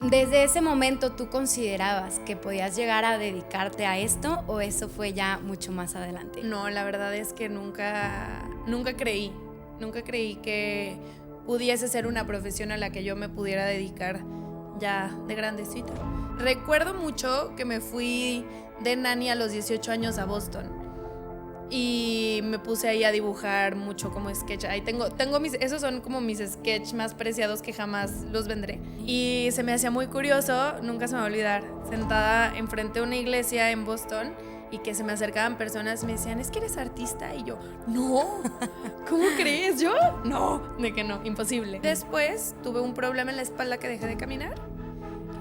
¿Desde ese momento tú considerabas que podías llegar a dedicarte a esto o eso fue ya mucho más adelante? No, la verdad es que nunca creí que pudiese ser una profesión a la que yo me pudiera dedicar ya de grandecita. Recuerdo mucho que me fui de nani a los 18 años a Boston y me puse ahí a dibujar mucho como sketch. Ahí tengo esos son como mis sketch más preciados que jamás los vendré. Y se me hacía muy curioso, nunca se me va a olvidar, sentada enfrente de una iglesia en Boston y que se me acercaban personas y me decían, ¿es que eres artista? Y yo, no, ¿cómo crees? ¿Yo? No, de que no, imposible. Después tuve un problema en la espalda que dejé de caminar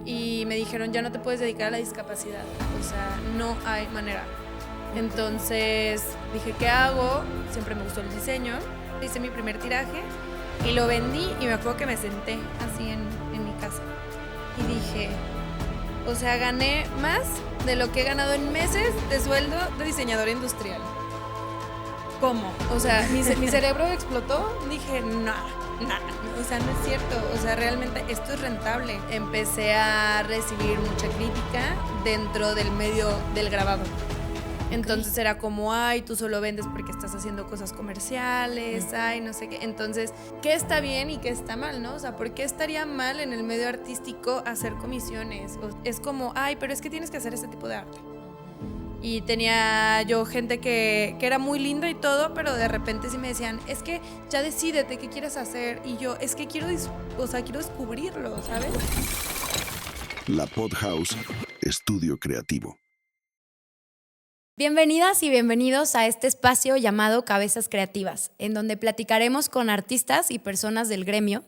y me dijeron, ya no te puedes dedicar a la discapacidad, o sea, no hay manera. Entonces dije, ¿qué hago? Siempre me gustó el diseño. Hice mi primer tiraje y lo vendí y me acuerdo que me senté así en mi casa. Y dije, o sea, gané más de lo que he ganado en meses de sueldo de diseñadora industrial. ¿Cómo? O sea, mi cerebro explotó. Dije, no, o sea, no es cierto. O sea, realmente esto es rentable. Empecé a recibir mucha crítica dentro del medio del grabado. Entonces era como, ay, tú solo vendes porque estás haciendo cosas comerciales, ay, no sé qué. Entonces, ¿qué está bien y qué está mal, no? O sea, ¿por qué estaría mal en el medio artístico hacer comisiones? Es como, ay, pero es que tienes que hacer este tipo de arte. Y tenía yo gente que era muy linda y todo, pero de repente sí me decían, es que ya decídete qué quieres hacer. Y yo, es que quiero descubrirlo, ¿sabes? La Pod House, estudio creativo. Bienvenidas y bienvenidos a este espacio llamado Cabezas Creativas, en donde platicaremos con artistas y personas del gremio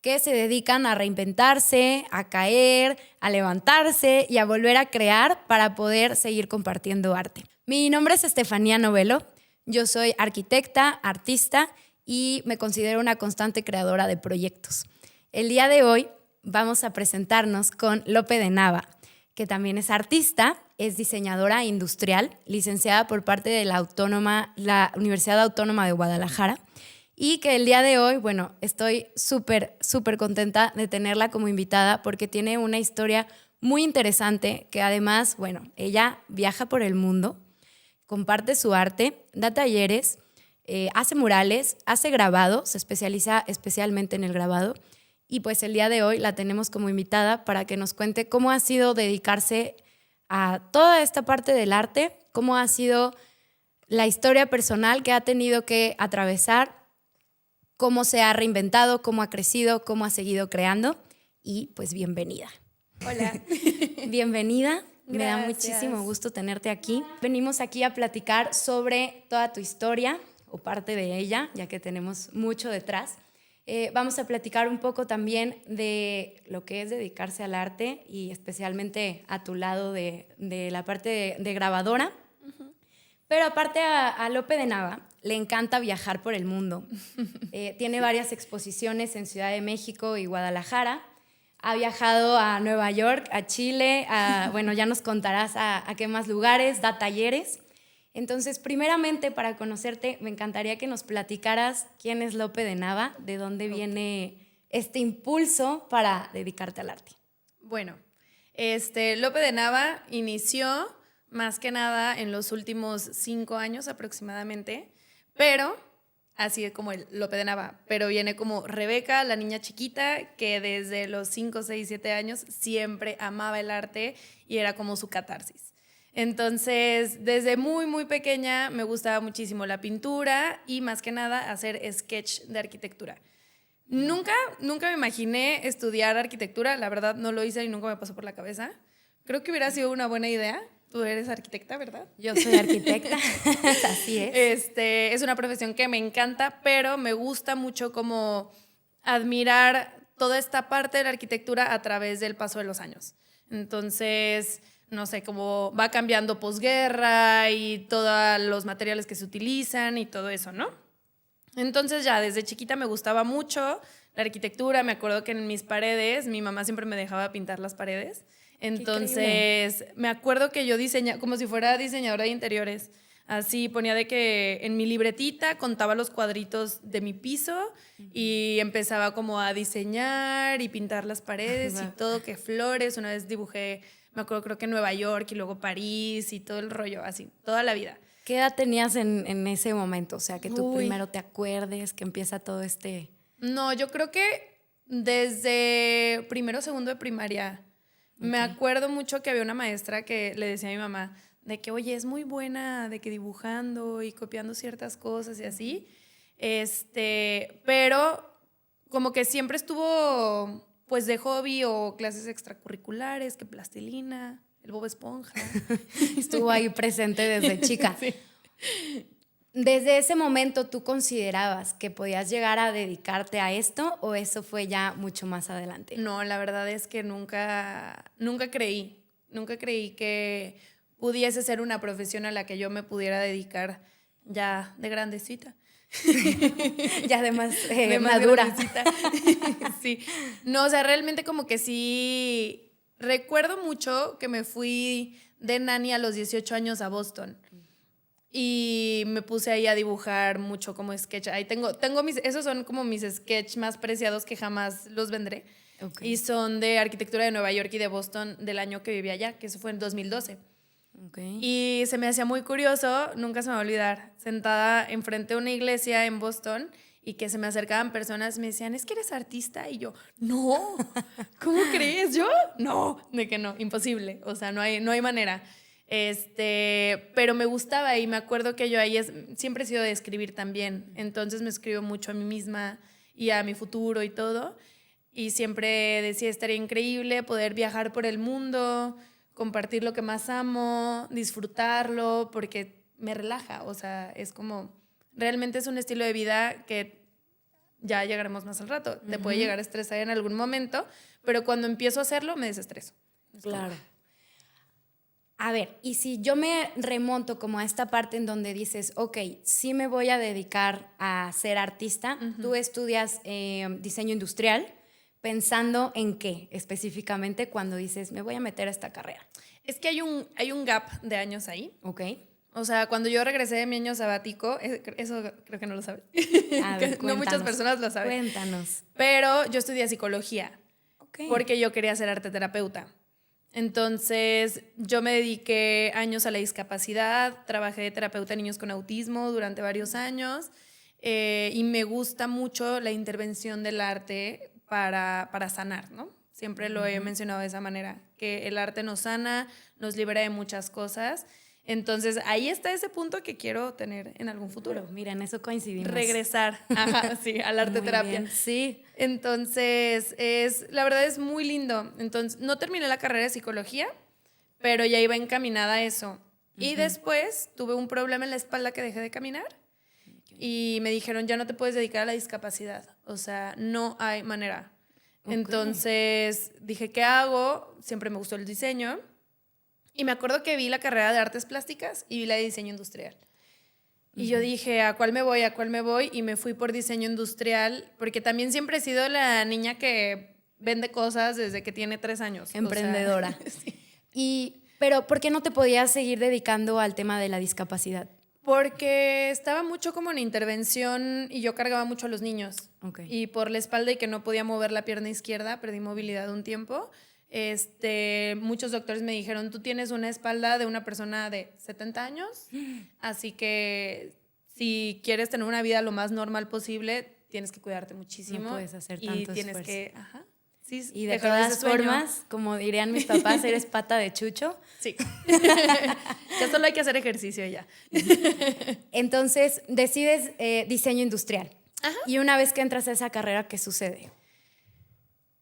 que se dedican a reinventarse, a caer, a levantarse y a volver a crear para poder seguir compartiendo arte. Mi nombre es Estefanía Novelo, yo soy arquitecta, artista y me considero una constante creadora de proyectos. El día de hoy vamos a presentarnos con Lope de Nava, que también es artista, es diseñadora industrial, licenciada por parte de la Universidad Autónoma de Guadalajara, y que el día de hoy, bueno, estoy súper contenta de tenerla como invitada porque tiene una historia muy interesante que además, bueno, ella viaja por el mundo, comparte su arte, da talleres, hace murales, hace grabado, se especializa especialmente en el grabado. Y pues el día de hoy la tenemos como invitada para que nos cuente cómo ha sido dedicarse a toda esta parte del arte, cómo ha sido la historia personal que ha tenido que atravesar, cómo se ha reinventado, cómo ha crecido, cómo ha seguido creando. Y pues bienvenida. Hola. Bienvenida. Me da Gracias. muchísimo gusto tenerte aquí. Venimos aquí a platicar sobre toda tu historia o parte de ella, ya que tenemos mucho detrás. Vamos a platicar un poco también de lo que es dedicarse al arte y especialmente a tu lado de la parte de grabadora. Uh-huh. Pero aparte a Lope de Nava le encanta viajar por el mundo. Tiene varias exposiciones en Ciudad de México y Guadalajara. Ha viajado a Nueva York, a Chile, bueno, ya nos contarás a qué más lugares, da talleres. Entonces, primeramente, para conocerte, me encantaría que nos platicaras quién es Lope de Nava, de dónde viene este impulso para dedicarte al arte. Bueno, Lope de Nava inició más que nada en los últimos 5 años aproximadamente, pero así es como el Lope de Nava, pero viene como Rebeca, la niña chiquita, que desde los 5, 6, 7 años siempre amaba el arte y era como su catarsis. Entonces, desde muy pequeña me gustaba muchísimo la pintura y más que nada hacer sketch de arquitectura. Nunca me imaginé estudiar arquitectura, la verdad no lo hice y nunca me pasó por la cabeza. Creo que hubiera sido una buena idea. Tú eres arquitecta, ¿verdad? Yo soy arquitecta, así es. Es una profesión que me encanta, pero me gusta mucho como admirar toda esta parte de la arquitectura a través del paso de los años. Entonces, no sé, cómo va cambiando posguerra y todos los materiales que se utilizan y todo eso, ¿no? Entonces ya desde chiquita me gustaba mucho la arquitectura. Me acuerdo que en mis paredes, mi mamá siempre me dejaba pintar las paredes. Entonces me acuerdo que yo diseñaba, como si fuera diseñadora de interiores, Así ponía de que en mi libretita contaba los cuadritos de mi piso y empezaba como a diseñar y pintar las paredes y todo, que flores. Una vez dibujé, me acuerdo, creo que Nueva York y luego París y todo el rollo, así, toda la vida. ¿Qué edad tenías en ese momento? O sea, que tú Uy. primero te acuerdes, que empieza todo este... No, yo creo que desde primero o segundo de primaria. Me acuerdo mucho que había una maestra que le decía a mi mamá de que, oye, es muy buena de que dibujando y copiando ciertas cosas y así. Pero como que siempre estuvo pues de hobby o clases extracurriculares, que plastilina, el Bob Esponja. Estuvo ahí presente desde chica. Sí. ¿Desde ese momento tú considerabas que podías llegar a dedicarte a esto o eso fue ya mucho más adelante? No, la verdad es que nunca creí que pudiese ser una profesión a la que yo me pudiera dedicar ya de grandecita. Ya de más De más madura. grandecita. Sí. No, o sea, realmente como que sí. Recuerdo mucho que me fui de nani a los 18 años a Boston. Y me puse ahí a dibujar mucho como sketch. Ahí tengo esos son como mis sketch más preciados que jamás los vendré. Okay. Y son de arquitectura de Nueva York y de Boston del año que vivía allá, que eso fue en 2012. Okay. Y se me hacía muy curioso, nunca se me va a olvidar, sentada enfrente de una iglesia en Boston y que se me acercaban personas y me decían, ¿es que eres artista? Y yo, no, ¿cómo crees? ¿Yo? No, de que no, imposible, o sea, no hay manera. Pero me gustaba y me acuerdo que yo ahí siempre he sido de escribir también, entonces me escribo mucho a mí misma y a mi futuro y todo, y siempre decía, estaría increíble poder viajar por el mundo, compartir lo que más amo, disfrutarlo, porque me relaja, o sea, es como, realmente es un estilo de vida que ya llegaremos más al rato, te puede llegar a estresar en algún momento, pero cuando empiezo a hacerlo me desestreso. Claro. A ver, y si yo me remonto como a esta parte en donde dices, ok, sí me voy a dedicar a ser artista, tú estudias diseño industrial, pensando en qué específicamente cuando dices, me voy a meter a esta carrera. Es que hay un gap de años ahí. Ok. O sea, cuando yo regresé de mi año sabático, eso creo que no lo sabes. A ver, no muchas personas lo saben. Cuéntanos. Pero yo estudié psicología Okay. porque yo quería ser arteterapeuta. Entonces, yo me dediqué años a la discapacidad, trabajé de terapeuta de niños con autismo durante varios años y me gusta mucho la intervención del arte para sanar, ¿no? Siempre lo he mencionado de esa manera, que el arte nos sana, nos libera de muchas cosas. Entonces, ahí está ese punto que quiero tener en algún futuro. Mira, en eso coincidimos. Regresar, sí, a la arte terapia. Sí. Entonces, la verdad es muy lindo. Entonces, no terminé la carrera de psicología, pero ya iba encaminada a eso. Y después tuve un problema en la espalda que dejé de caminar y me dijeron, ya no te puedes dedicar a la discapacidad. O sea, no hay manera. Entonces, dije, ¿qué hago? Siempre me gustó el diseño. Y me acuerdo que vi la carrera de artes plásticas y vi la de diseño industrial. Y yo dije, ¿a cuál me voy? ¿A cuál me voy? Y me fui por diseño industrial, porque también siempre he sido la niña que vende cosas desde que tiene 3 años. Emprendedora. O sea, sí. Pero, ¿por qué no te podías seguir dedicando al tema de la discapacidad? Porque estaba mucho como en intervención y yo cargaba mucho a los niños. Okay. Y por la espalda y que no podía mover la pierna izquierda, perdí movilidad un tiempo. Muchos doctores me dijeron, tú tienes una espalda de una persona de 70 años, así que si quieres tener una vida lo más normal posible, tienes que cuidarte muchísimo. No puedes hacer tanto y tienes esfuerzo. que, sí, Y de dejar todas ese sueño. formas, como dirían mis papás, eres pata de chucho. Sí. Ya solo hay que hacer ejercicio ya. Entonces, decides diseño industrial. Ajá. Y una vez que entras a esa carrera, ¿qué sucede?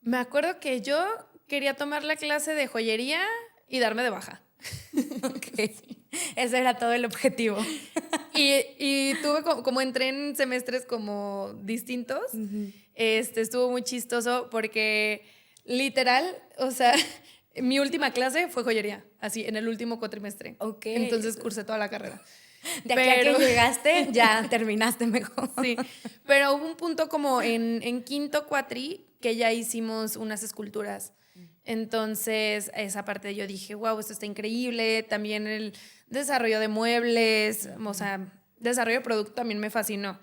Me acuerdo que yo quería tomar la clase de joyería y darme de baja. Okay. Ese era todo el objetivo. Y tuve como entré en semestres como distintos. Estuvo muy chistoso porque literal, o sea, mi última clase fue joyería, así, en el último cuatrimestre. Ok. Entonces cursé toda la carrera. De aquí a que llegaste, ya terminaste mejor. Sí, pero hubo un punto como en quinto cuatri que ya hicimos unas esculturas. Entonces, esa parte yo dije, wow, esto está increíble. También el desarrollo de muebles, o sea, desarrollo de producto también me fascinó.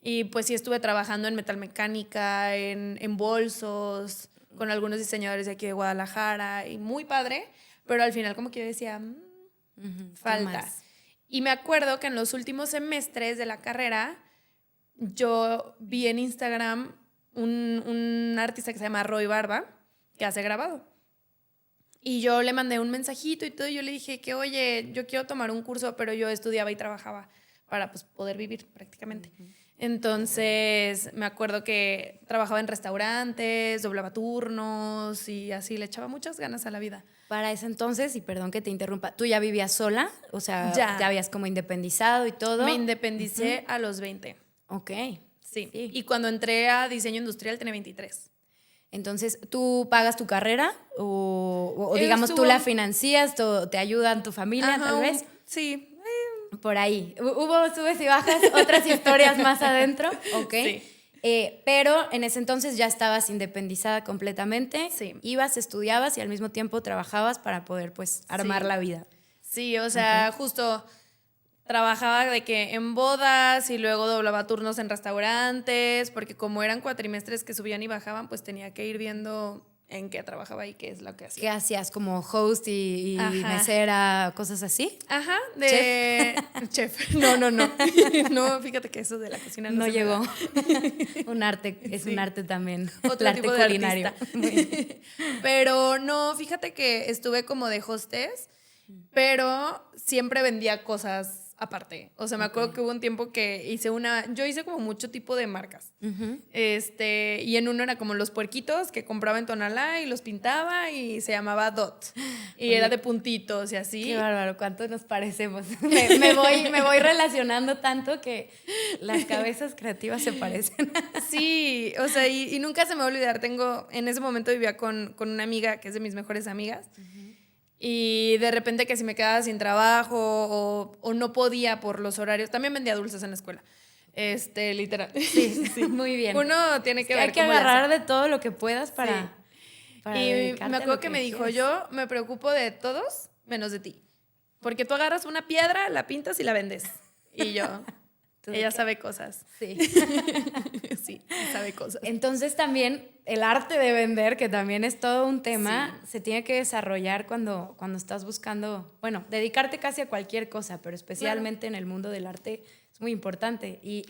Y pues sí estuve trabajando en metalmecánica, en bolsos, con algunos diseñadores de aquí de Guadalajara, y muy padre, pero al final como que yo decía, falta. Y me acuerdo que en los últimos semestres de la carrera, yo vi en Instagram un artista que se llama Roy Barba, que hace grabado. Y yo le mandé un mensajito y todo, y yo le dije que, oye, yo quiero tomar un curso, pero yo estudiaba y trabajaba para pues, poder vivir prácticamente. Entonces, me acuerdo que trabajaba en restaurantes, doblaba turnos y así, le echaba muchas ganas a la vida. Para ese entonces, y perdón que te interrumpa, ¿tú ya vivías sola? O sea, Ya. ¿te habías como independizado y todo? Me independicé a los 20. Ok. Sí. Y cuando entré a diseño industrial tenía 23. Entonces, ¿tú pagas tu carrera o digamos tú la financias, o te ayudan tu familia? Ajá, tal vez? Sí. Por ahí. Hubo subes y bajas, otras historias más adentro, ok. Sí. Pero en ese entonces ya estabas independizada completamente. Sí. Ibas, estudiabas y al mismo tiempo trabajabas para poder pues armar la vida. Sí, o sea, justo trabajaba de que en bodas y luego doblaba turnos en restaurantes, porque como eran cuatrimestres que subían y bajaban, pues tenía que ir viendo en qué trabajaba y qué es lo que hacía. ¿Qué hacías? ¿Como host y Ajá. mesera, cosas así? Ajá, de chef. No. No, fíjate que eso de la cocina No se me llegó. da. Un arte, es Sí. un arte también. Otro el arte tipo de culinario. artista. Pero no, fíjate que estuve como de hostess, pero siempre vendía cosas aparte. O sea, me acuerdo que hubo un tiempo que yo hice como mucho tipo de marcas. Y en uno era como los puerquitos que compraba en Tonalá y los pintaba y se llamaba Dot. Y era de puntitos y así. Qué bárbaro, cuánto nos parecemos. me voy relacionando tanto que las cabezas creativas se parecen. Sí, o sea, y nunca se me va a olvidar. En ese momento vivía con una amiga que es de mis mejores amigas. Y de repente que si me quedaba sin trabajo o no podía por los horarios, también vendía dulces en la escuela. Literal. Sí, muy bien. Uno tiene que ver hay que cómo le hace. agarrar de todo lo que puedas para Y dedicarte me a acuerdo lo que me dijo, quieres. yo me preocupo de todos menos de ti. Porque tú agarras una piedra, la pintas y la vendes. Y yo, ella sabe cosas. Sí. Sí, sabe cosas. Entonces también el arte de vender, que también es todo un tema, se tiene que desarrollar cuando estás buscando, bueno, dedicarte casi a cualquier cosa, pero especialmente en el mundo del arte es muy importante. Y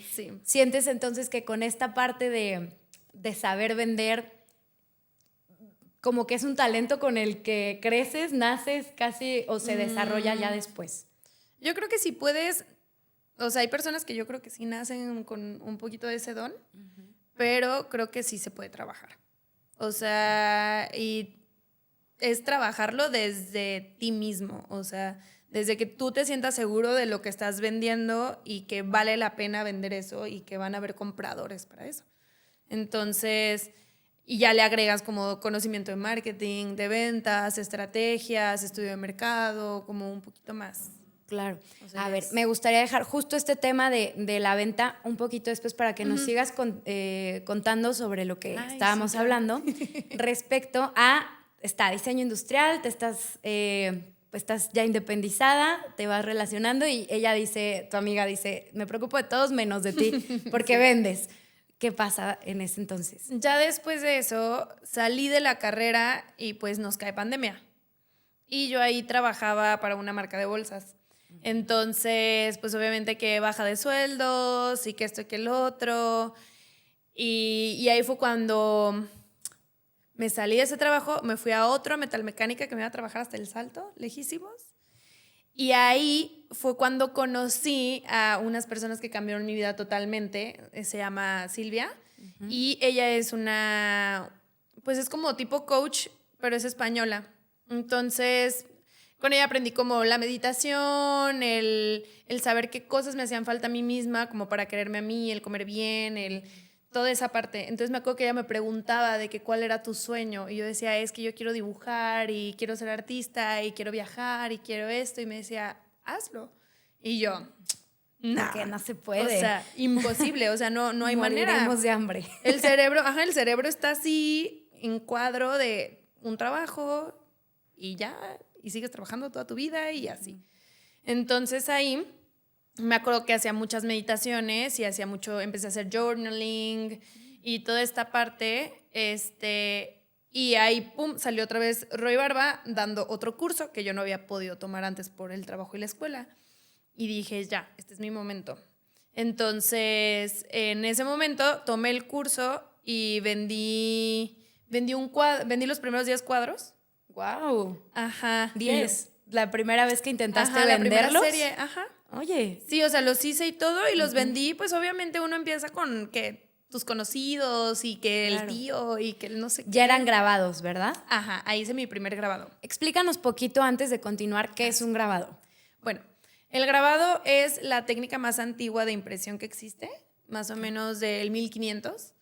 sientes entonces que con esta parte de saber vender, como que es un talento con el que creces, naces casi o se desarrolla ya después. Yo creo que si puedes, o sea, hay personas que yo creo que sí nacen con un poquito de ese don, pero creo que sí se puede trabajar. O sea, y es trabajarlo desde ti mismo, o sea, desde que tú te sientas seguro de lo que estás vendiendo y que vale la pena vender eso y que van a haber compradores para eso. Entonces, y ya le agregas como conocimiento de marketing, de ventas, estrategias, estudio de mercado, como un poquito más. Claro. O sea, a ver, me gustaría dejar justo este tema de la venta un poquito después para que nos sigas contando sobre lo que estábamos hablando respecto a, está diseño industrial, estás ya independizada, te vas relacionando y ella dice, tu amiga dice, me preocupo de todos menos de ti porque vendes. ¿Qué pasa en ese entonces? Ya después de eso salí de la carrera y pues nos cae pandemia. Y yo ahí trabajaba para una marca de bolsas. Entonces, pues obviamente que baja de sueldos y que esto y que el otro. Y ahí fue cuando me salí de ese trabajo, me fui a otro, a metalmecánica, que me iba a trabajar hasta El Salto, lejísimos. Y ahí fue cuando conocí a unas personas que cambiaron mi vida totalmente. Se llama Silvia. Y ella es pues es como tipo coach, pero es española. Entonces, con ella aprendí como la meditación, el saber qué cosas me hacían falta a mí misma, como para quererme a mí, el comer bien, toda esa parte. Entonces me acuerdo que ella me preguntaba de que cuál era tu sueño. Y yo decía, es que yo quiero dibujar y quiero ser artista y quiero viajar y quiero esto. Y me decía, hazlo. Y yo, no. Que no se puede. O sea, imposible. O sea, no hay manera. Moriremos de hambre. El cerebro está así en cuadro de un trabajo y ya, y sigues trabajando toda tu vida y así. Entonces ahí me acuerdo que hacía muchas meditaciones y empecé a hacer journaling y toda esta parte, y ahí, pum, salió otra vez Roy Barba dando otro curso que yo no había podido tomar antes por el trabajo y la escuela. Y dije, ya, este es mi momento. Entonces, en ese momento tomé el curso y vendí los primeros 10 cuadros. ¡Wow! Ajá. 10. La primera vez que intentaste Ajá, venderlos. la primera serie, ajá. Oye. Sí, o sea, los hice y todo y los vendí. Pues obviamente uno empieza con que tus conocidos y que Claro. el tío y que el no sé qué. Ya eran grabados, ¿verdad? Ajá, ahí hice mi primer grabado. Explícanos poquito antes de continuar qué es un grabado. Bueno, el grabado es la técnica más antigua de impresión que existe, más o menos del 1500.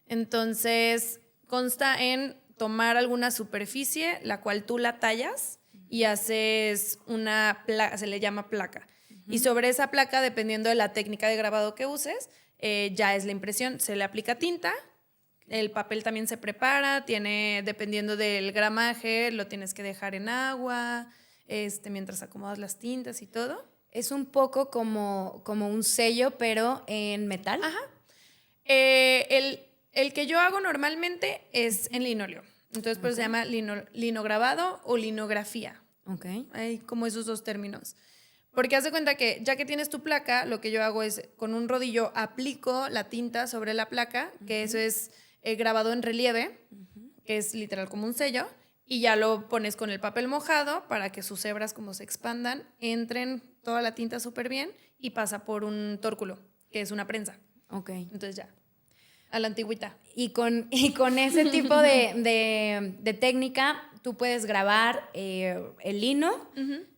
Entonces, consta en tomar alguna superficie, la cual tú la tallas y haces una placa, se le llama placa. Y sobre esa placa, dependiendo de la técnica de grabado que uses, ya es la impresión. Se le aplica tinta, el papel también se prepara, dependiendo del gramaje, lo tienes que dejar en agua, mientras acomodas las tintas y todo. Es un poco como un sello, pero en metal. Ajá. El que yo hago normalmente es en linóleo. Entonces, pues se llama linograbado o linografía. Ok. Hay como esos dos términos. Porque haz de cuenta que ya que tienes tu placa, lo que yo hago es con un rodillo aplico la tinta sobre la placa, que eso es grabado en relieve, que es literal como un sello, y ya lo pones con el papel mojado para que sus hebras como se expandan, entren toda la tinta súper bien y pasa por un tórculo, que es una prensa. Ok. Entonces ya, a la antigüita. Y con ese tipo de técnica, tú puedes grabar el lino,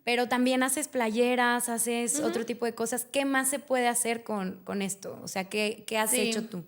pero también haces playeras, haces otro tipo de cosas. ¿Qué más se puede hacer con esto? O sea, ¿qué has hecho tú?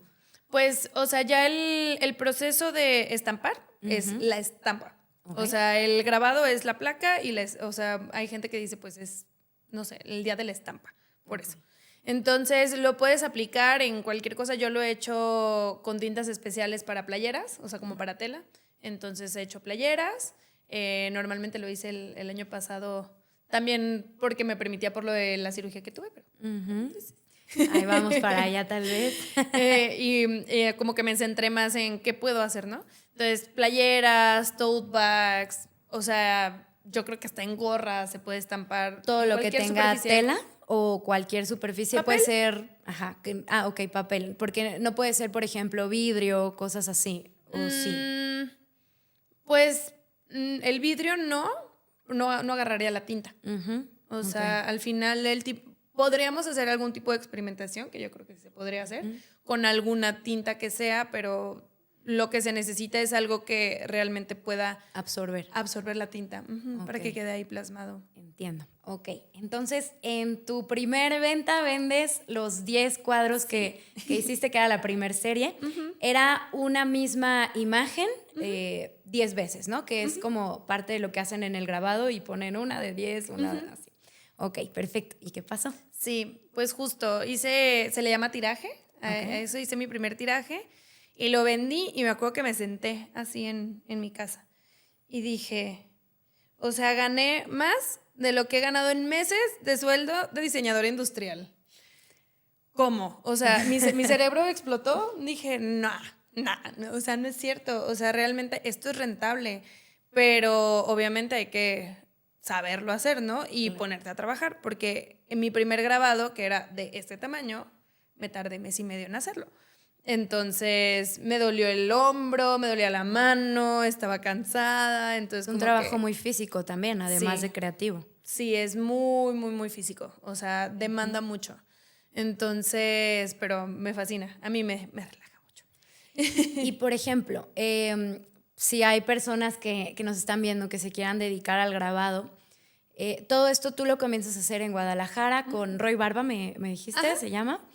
Pues, o sea, ya el proceso de estampar es la estampa. Okay. O sea, el grabado es la placa y o sea, hay gente que dice, pues es, no sé, el día de la estampa, por eso. Entonces, lo puedes aplicar en cualquier cosa. Yo lo he hecho con tintas especiales para playeras, o sea, como para tela. Entonces, he hecho playeras. Normalmente lo hice el año pasado también porque me permitía por lo de la cirugía que tuve. Pero, Ahí vamos para allá, tal vez. y como que me centré más en qué puedo hacer, ¿no? Entonces, playeras, tote bags, o sea, yo creo que hasta en gorras se puede estampar. Todo lo que tenga tela o cualquier superficie. ¿Papel? Puede ser, ok, papel, porque no puede ser, por ejemplo, vidrio, cosas así, o sí. Pues el vidrio no agarraría la tinta. O sea, al final podríamos hacer algún tipo de experimentación, que yo creo que se podría hacer, con alguna tinta que sea, pero lo que se necesita es algo que realmente pueda absorber la tinta, para que quede ahí plasmado. Entiendo. Ok. Entonces, en tu primer venta vendes los 10 cuadros que hiciste, que era la primer serie. Era una misma imagen 10 veces, ¿no? Que es como parte de lo que hacen en el grabado y ponen una de 10, una de así. Ok, perfecto. ¿Y qué pasó? Sí, pues justo, se le llama tiraje. A eso hice mi primer tiraje y lo vendí y me acuerdo que me senté así en mi casa y dije, o sea, gané más de lo que he ganado en meses de sueldo de diseñadora industrial. ¿Cómo? O sea, mi cerebro explotó. Dije, no, o sea, no es cierto. O sea, realmente esto es rentable, pero obviamente hay que saberlo hacer, ¿no? Y ponerte a trabajar, porque en mi primer grabado, que era de este tamaño, me tardé 1.5 meses en hacerlo. Entonces, me dolió el hombro, me dolía la mano, estaba cansada. Entonces, un trabajo muy físico también, además de creativo. Sí, es muy, muy, muy físico. O sea, demanda mucho. Entonces, pero me fascina. A mí me relaja mucho. Y, por ejemplo, si hay personas que nos están viendo que se quieran dedicar al grabado, todo esto tú lo comienzas a hacer en Guadalajara con Roy Barba, me dijiste, se llama.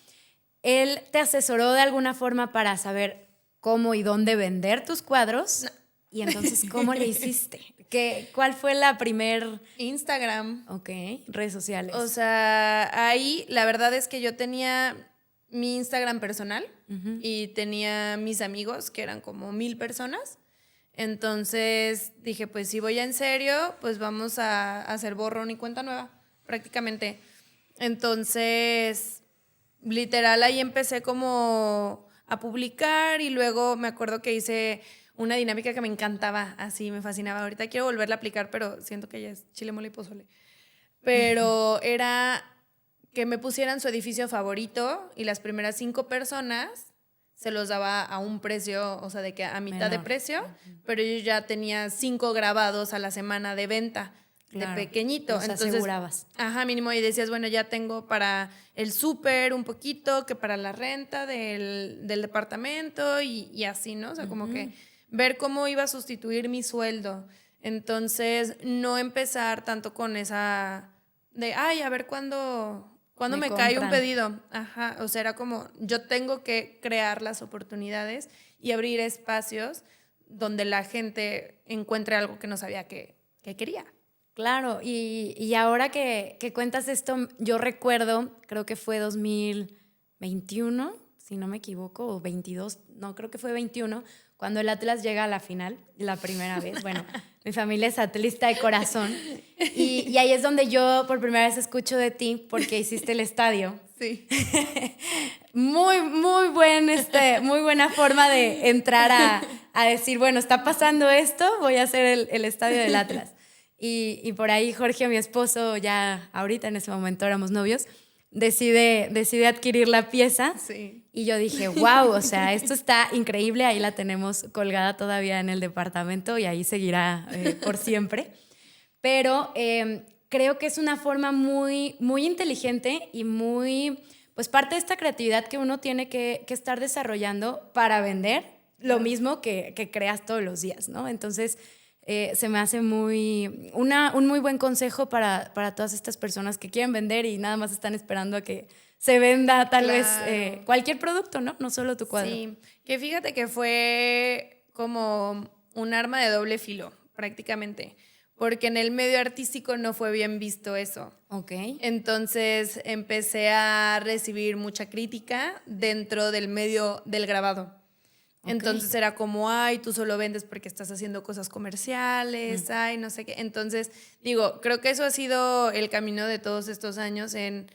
¿Él te asesoró de alguna forma para saber cómo y dónde vender tus cuadros? No. Y entonces, ¿cómo le hiciste? ¿Cuál fue la primer...? Instagram. Ok, redes sociales. O sea, ahí la verdad es que yo tenía mi Instagram personal y tenía mis amigos, que eran como 1,000 personas. Entonces dije, pues si voy en serio, pues vamos a hacer borrón y cuenta nueva, prácticamente. Entonces, literal, ahí empecé como a publicar y luego me acuerdo que hice una dinámica que me encantaba, así me fascinaba. Ahorita quiero volverla a aplicar, pero siento que ya es chile, mole y pozole. Pero era que me pusieran su edificio favorito y las primeras 5 personas se los daba a un precio, o sea, de que a mitad de precio, pero yo ya tenía 5 grabados a la semana de venta, claro, de pequeñito. Los entonces asegurabas. Ajá, mínimo, y decías, bueno, ya tengo para el súper un poquito, que para la renta del departamento y así, ¿no? O sea, como que ver cómo iba a sustituir mi sueldo. Entonces, no empezar tanto con esa de, ay, a ver cuándo me cae un pedido. Ajá, o sea, era como, yo tengo que crear las oportunidades y abrir espacios donde la gente encuentre algo que no sabía que quería. Claro, y ahora que cuentas esto, yo recuerdo, creo que fue 2021, si no me equivoco, o 22, no, creo que fue 21, cuando el Atlas llega a la final, la primera vez. Bueno, mi familia es atlista de corazón y ahí es donde yo por primera vez escucho de ti porque hiciste el estadio. Sí. Muy buena forma de entrar a decir, bueno, está pasando esto, voy a hacer el estadio del Atlas. Y por ahí Jorge, mi esposo, ya ahorita en ese momento éramos novios, decide adquirir la pieza. Sí. Y yo dije, wow, o sea, esto está increíble. Ahí la tenemos colgada todavía en el departamento y ahí seguirá por siempre. Pero creo que es una forma muy, muy inteligente y muy, pues parte de esta creatividad que uno tiene que estar desarrollando para vender lo mismo que creas todos los días, ¿no? Entonces, se me hace un muy buen consejo para todas estas personas que quieren vender y nada más están esperando a que se venda tal vez cualquier producto, ¿no? No solo tu cuadro. Sí, que fíjate que fue como un arma de doble filo, prácticamente, porque en el medio artístico no fue bien visto eso. Ok. Entonces empecé a recibir mucha crítica dentro del medio del grabado. Okay. Entonces era como, ay, tú solo vendes porque estás haciendo cosas comerciales, ay, no sé qué. Entonces, digo, creo que eso ha sido el camino de todos estos años en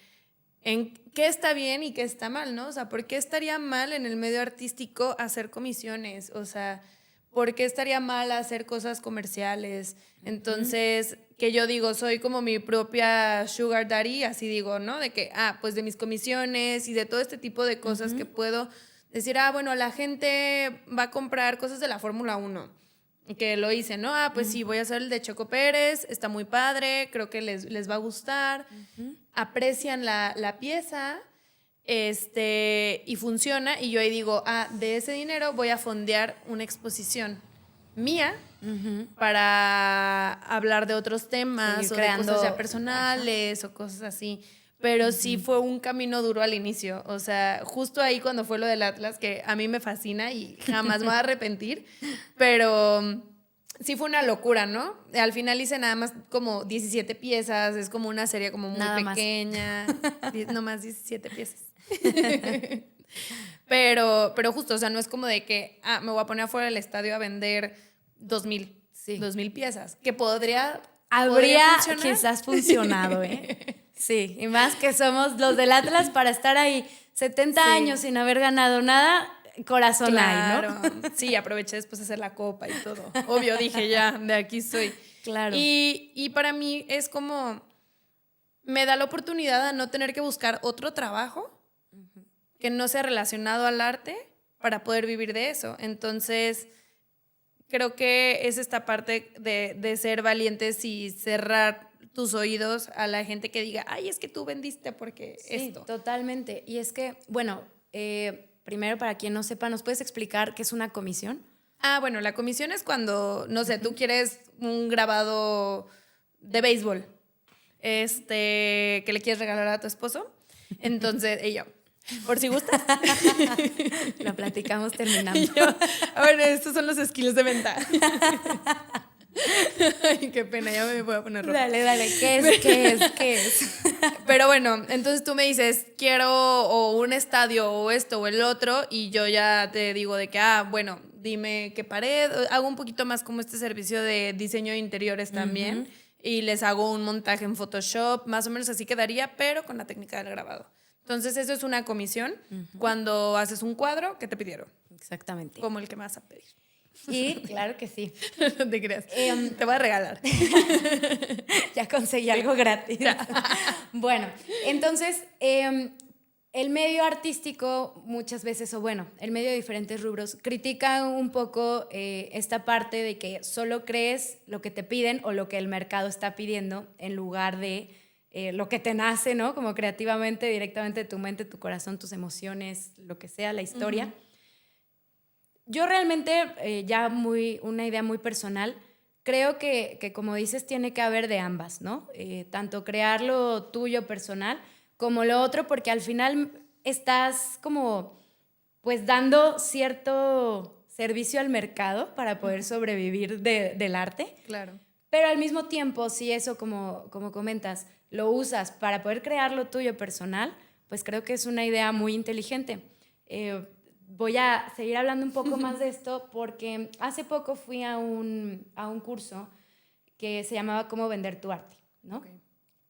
qué está bien y qué está mal, ¿no? O sea, ¿por qué estaría mal en el medio artístico hacer comisiones? O sea, ¿por qué estaría mal hacer cosas comerciales? Entonces, que yo digo, soy como mi propia sugar daddy, así digo, ¿no? De que, pues de mis comisiones y de todo este tipo de cosas que puedo decir, bueno, la gente va a comprar cosas de la Fórmula 1, que lo hice, ¿no? Pues sí, voy a hacer el de Checo Pérez, está muy padre, creo que les va a gustar, aprecian la pieza, y funciona, y yo ahí digo, de ese dinero voy a fondear una exposición mía para hablar de otros temas, o de cosas ya personales, o cosas así. Pero sí fue un camino duro al inicio. O sea, justo ahí cuando fue lo del Atlas, que a mí me fascina y jamás me voy a arrepentir, pero sí fue una locura, ¿no? Al final hice nada más como 17 piezas, es como una serie como muy nada pequeña. No más 17 piezas. pero justo, o sea, no es como de que me voy a poner afuera del estadio a vender 2,000 piezas, que habría quizás funcionado, ¿eh? Sí, y más que somos los del Atlas para estar ahí 70 años sin haber ganado nada, corazón claro. hay, ¿no? Sí, aproveché después de hacer la copa y todo. Obvio, dije ya, de aquí soy. Claro. Y para mí es como, me da la oportunidad de no tener que buscar otro trabajo que no sea relacionado al arte para poder vivir de eso. Entonces, creo que es esta parte de ser valientes y cerrar tus oídos a la gente que diga, ay, es que tú vendiste porque esto. Sí, totalmente. Y es que, bueno, primero para quien no sepa, ¿nos puedes explicar qué es una comisión? Bueno, la comisión es cuando, no sé, tú quieres un grabado de béisbol, que le quieres regalar a tu esposo. Entonces, por si gustas. Lo platicamos terminando. Bueno, estos son los skills de venta. Ay, qué pena, ya me voy a poner roja. Dale, ¿qué es? Pero bueno, entonces tú me dices, quiero o un estadio o esto o el otro, y yo ya te digo de que, bueno, dime qué pared. Hago un poquito más como este servicio de diseño de interiores también. Y les hago un montaje en Photoshop, más o menos así quedaría, pero con la técnica del grabado. Entonces, eso es una comisión. Cuando haces un cuadro, ¿qué te pidieron? Exactamente. Como el que me vas a pedir. Y claro que sí. No te creas. Te voy a regalar. Ya conseguí algo gratis. Bueno, entonces, el medio artístico muchas veces, o bueno, el medio de diferentes rubros, critica un poco esta parte de que solo crees lo que te piden o lo que el mercado está pidiendo en lugar de lo que te nace, ¿no? Como creativamente, directamente de tu mente, tu corazón, tus emociones, lo que sea, la historia. Yo realmente, una idea muy personal, creo que como dices, tiene que haber de ambas, ¿no? Tanto crear lo tuyo personal como lo otro, porque al final estás como, pues, dando cierto servicio al mercado para poder sobrevivir del arte. Claro. Pero al mismo tiempo, si eso, como comentas, lo usas para poder crear lo tuyo personal, pues creo que es una idea muy inteligente. Voy a seguir hablando un poco más de esto porque hace poco fui a un curso que se llamaba Cómo vender tu arte, ¿no? Okay.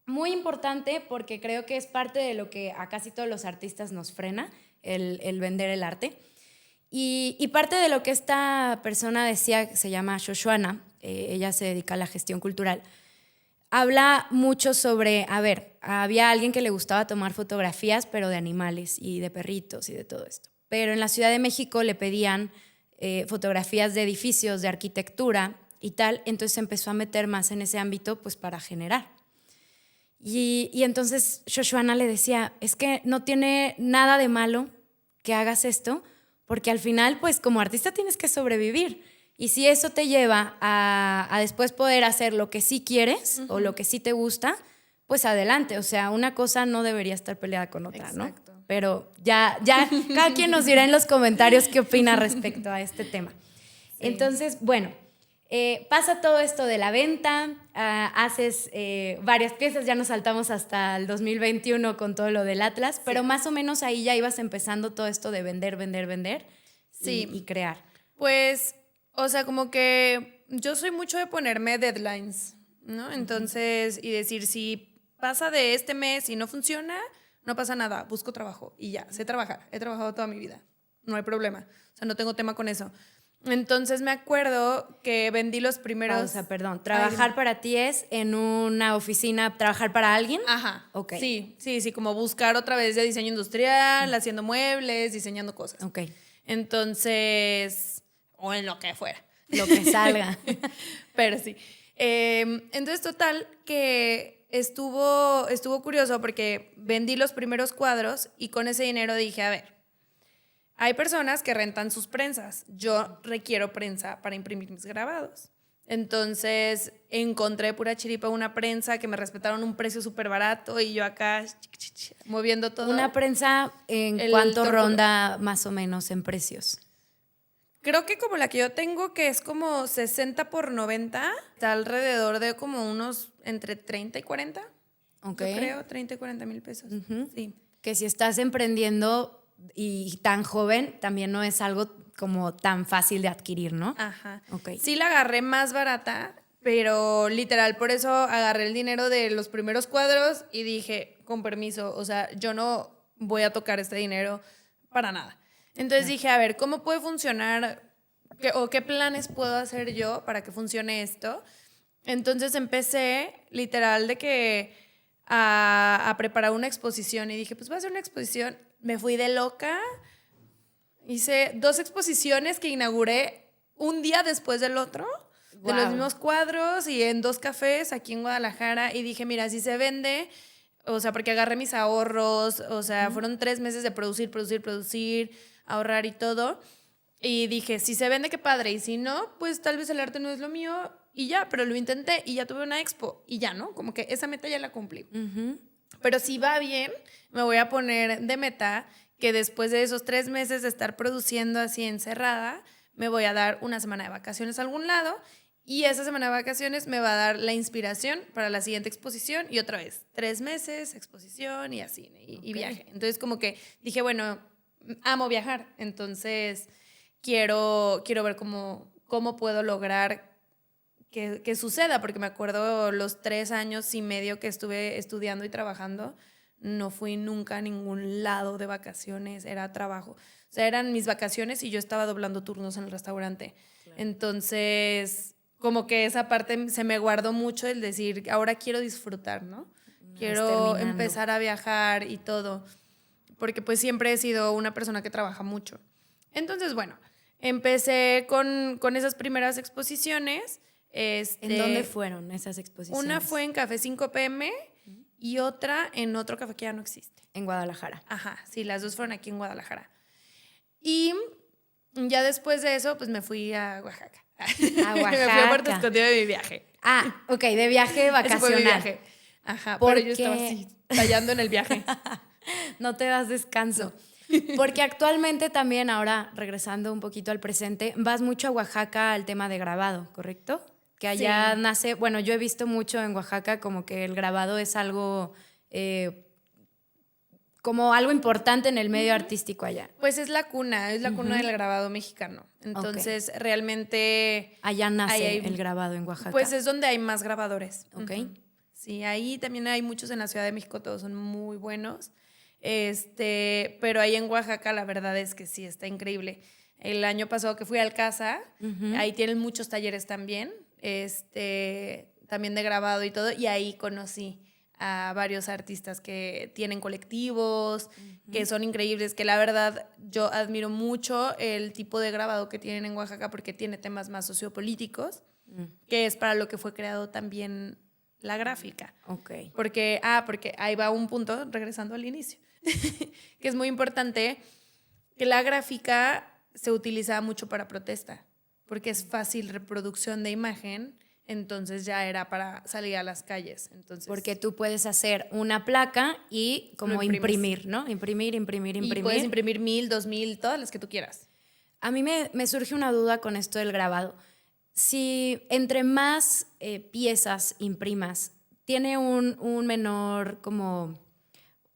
Muy importante porque creo que es parte de lo que a casi todos los artistas nos frena, el vender el arte. Y parte de lo que esta persona decía, que se llama Shoshana, ella se dedica a la gestión cultural, habla mucho sobre, había alguien que le gustaba tomar fotografías, pero de animales y de perritos y de todo esto. Pero en la Ciudad de México le pedían fotografías de edificios, de arquitectura y tal, entonces se empezó a meter más en ese ámbito pues para generar. Y entonces Shoshana le decía, es que no tiene nada de malo que hagas esto, porque al final pues como artista tienes que sobrevivir. Y si eso te lleva a después poder hacer lo que sí quieres o lo que sí te gusta, pues adelante. O sea, una cosa no debería estar peleada con otra, exacto, ¿no? Pero ya cada quien nos dirá en los comentarios qué opina respecto a este tema. Sí. Entonces, bueno, pasa todo esto de la venta, haces varias piezas, ya nos saltamos hasta el 2021 con todo lo del Atlas, sí, pero más o menos ahí ya ibas empezando todo esto de vender sí, y crear. Pues, o sea, como que yo soy mucho de ponerme deadlines, ¿no? Entonces, y decir, si pasa de este mes y no funciona, no pasa nada, busco trabajo y ya, sé trabajar, he trabajado toda mi vida, no hay problema, o sea, no tengo tema con eso. Entonces me acuerdo que vendí los primeros... ¿trabajar para ti es en una oficina, trabajar para alguien? Ajá, okay. Sí, como buscar otra vez de diseño industrial, haciendo muebles, diseñando cosas. Ok. Entonces, o en lo que fuera. Lo que salga. Pero sí. Entonces, total, que estuvo curioso porque vendí los primeros cuadros y con ese dinero dije, a ver, hay personas que rentan sus prensas. Yo requiero prensa para imprimir mis grabados. Entonces, encontré pura chiripa una prensa que me respetaron un precio súper barato y yo acá moviendo todo. ¿Una prensa en cuánto ronda más o menos en precios? Creo que como la que yo tengo, que es como 60 por 90, está alrededor de como unos entre 30 y 40. Okay. Yo creo, 30 y 40 mil pesos. Sí. Que si estás emprendiendo y tan joven, también no es algo como tan fácil de adquirir, ¿no? Ajá. Okay. Sí la agarré más barata, pero literal, por eso agarré el dinero de los primeros cuadros y dije, con permiso, o sea, yo no voy a tocar este dinero para nada. Entonces dije, a ver, ¿cómo puede funcionar? ¿Qué planes puedo hacer yo para que funcione esto? Entonces empecé, literal, de que a preparar una exposición y dije, pues voy a hacer una exposición. Me fui de loca, hice 2 exposiciones que inauguré un día después del otro, de los mismos cuadros y en 2 cafés aquí en Guadalajara y dije, mira, si se vende, o sea, porque agarré mis ahorros, o sea, fueron 3 meses de producir, ahorrar y todo, y dije, si se vende, qué padre, y si no, pues tal vez el arte no es lo mío y ya, pero lo intenté y ya tuve una expo y ya, ¿no? Como que esa meta ya la cumplí. Pero si va bien, me voy a poner de meta que después de esos 3 meses de estar produciendo así encerrada, me voy a dar una semana de vacaciones a algún lado y esa semana de vacaciones me va a dar la inspiración para la siguiente exposición y otra vez, 3 meses, exposición y así, y viaje. Entonces como que dije, bueno, amo viajar, entonces quiero ver cómo puedo lograr que suceda, porque me acuerdo los 3 años y medio que estuve estudiando y trabajando, no fui nunca a ningún lado de vacaciones, era trabajo. O sea, eran mis vacaciones y yo estaba doblando turnos en el restaurante. Claro. Entonces, como que esa parte se me guardó mucho el decir, ahora quiero disfrutar, ¿no? Quiero empezar a viajar y todo, porque pues siempre he sido una persona que trabaja mucho. Entonces, bueno, empecé con esas primeras exposiciones. ¿En dónde fueron esas exposiciones? Una fue en Café 5 PM y otra en otro café que ya no existe. En Guadalajara. Ajá, sí, las dos fueron aquí en Guadalajara. Y ya después de eso, pues me fui a Oaxaca. A Oaxaca. Me fui a Puerto Escondido de mi viaje. Ah, ok, de viaje vacacional. Ese fue mi viaje. Ajá, pero yo estaba así, tallando en el viaje. No te das descanso. Porque actualmente también, ahora regresando un poquito al presente, vas mucho a Oaxaca al tema de grabado, ¿correcto? Que allá nace, bueno, yo he visto mucho en Oaxaca como que el grabado es algo, como algo importante en el medio artístico allá. Pues es la cuna del grabado mexicano. Entonces, realmente... Allá nace el grabado en Oaxaca. Pues es donde hay más grabadores. Ok. Sí, ahí también hay muchos en la Ciudad de México, todos son muy buenos. Pero ahí en Oaxaca la verdad es que sí, está increíble. El año pasado que fui al Casa, ahí tienen muchos talleres también, también de grabado y todo, y ahí conocí a varios artistas que tienen colectivos, que son increíbles, que la verdad yo admiro mucho el tipo de grabado que tienen en Oaxaca porque tiene temas más sociopolíticos, que es para lo que fue creado también la gráfica. Okay. Porque ahí va un punto, regresando al inicio, que es muy importante, que la gráfica se utiliza mucho para protesta, porque es fácil reproducción de imagen, entonces ya era para salir a las calles. Entonces, porque tú puedes hacer una placa y como imprimir, ¿no? Imprimir. Y puedes imprimir 1000, 2000, todas las que tú quieras. A mí me surge una duda con esto del grabado. Si entre más piezas imprimas, ¿tiene un menor como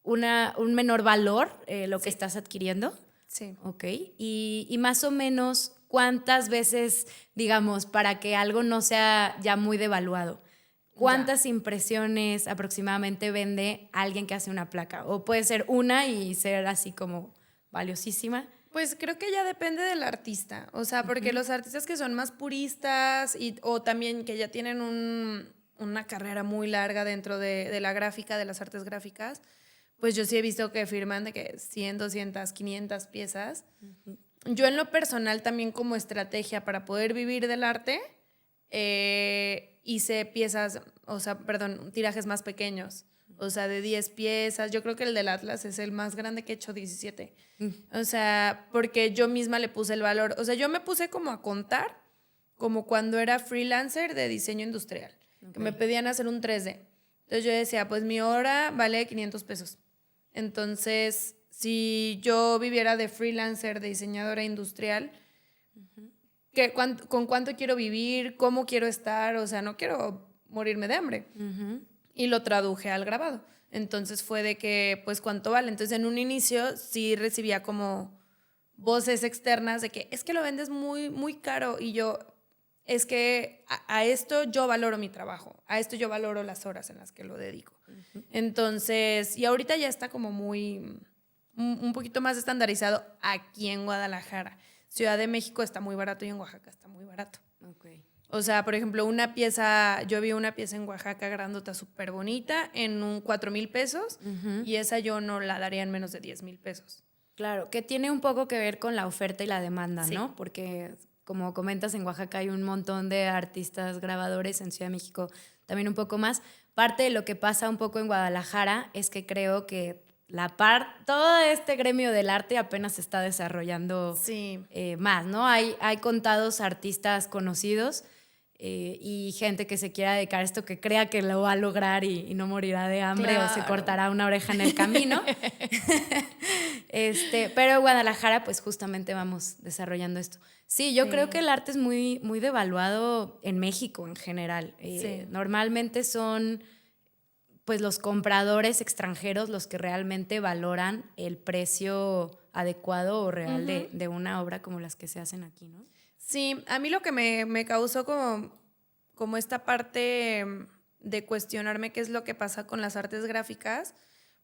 un menor valor lo que estás adquiriendo? Sí. Ok. Y más o menos, ¿cuántas veces, digamos, para que algo no sea ya muy devaluado, cuántas impresiones aproximadamente vende alguien que hace una placa? O puede ser una y ser así como valiosísima. Pues creo que ya depende del artista, o sea, porque los artistas que son más puristas o también que ya tienen una carrera muy larga dentro de la gráfica, de las artes gráficas, pues yo sí he visto que firman de que 100, 200, 500 piezas. Yo en lo personal también como estrategia para poder vivir del arte, hice tirajes más pequeños. O sea, de 10 piezas. Yo creo que el del Atlas es el más grande que he hecho, 17. O sea, porque yo misma le puse el valor. O sea, yo me puse como a contar, como cuando era freelancer de diseño industrial. Okay. Que me pedían hacer un 3D. Entonces yo decía, pues mi hora vale 500 pesos. Entonces, si yo viviera de freelancer, de diseñadora industrial, ¿con cuánto quiero vivir? ¿Cómo quiero estar? O sea, no quiero morirme de hambre. Y lo traduje al grabado. Entonces fue de que, pues, ¿cuánto vale? Entonces, en un inicio sí recibía como voces externas de que es que lo vendes muy, muy caro. Y yo, es que a esto yo valoro mi trabajo. A esto yo valoro las horas en las que lo dedico. Entonces, y ahorita ya está como un poquito más estandarizado aquí en Guadalajara. Ciudad de México está muy barato y en Oaxaca está muy barato. Okay. O sea, por ejemplo, yo vi una pieza en Oaxaca grandota súper bonita en 4,000 pesos y esa yo no la daría en menos de 10,000 pesos. Claro, que tiene un poco que ver con la oferta y la demanda, sí, ¿no? Porque, como comentas, en Oaxaca hay un montón de artistas grabadores, en Ciudad de México también un poco más. Parte de lo que pasa un poco en Guadalajara es que creo que todo este gremio del arte apenas se está desarrollando más, ¿no? Hay contados artistas conocidos y gente que se quiera dedicar a esto, que crea que lo va a lograr y no morirá de hambre, claro, o se cortará una oreja en el camino. Pero en Guadalajara, pues justamente vamos desarrollando esto. Sí, yo creo que el arte es muy, muy devaluado en México en general. Normalmente son pues los compradores extranjeros los que realmente valoran el precio adecuado o real de una obra como las que se hacen aquí, ¿no? Sí, a mí lo que me causó como esta parte de cuestionarme qué es lo que pasa con las artes gráficas.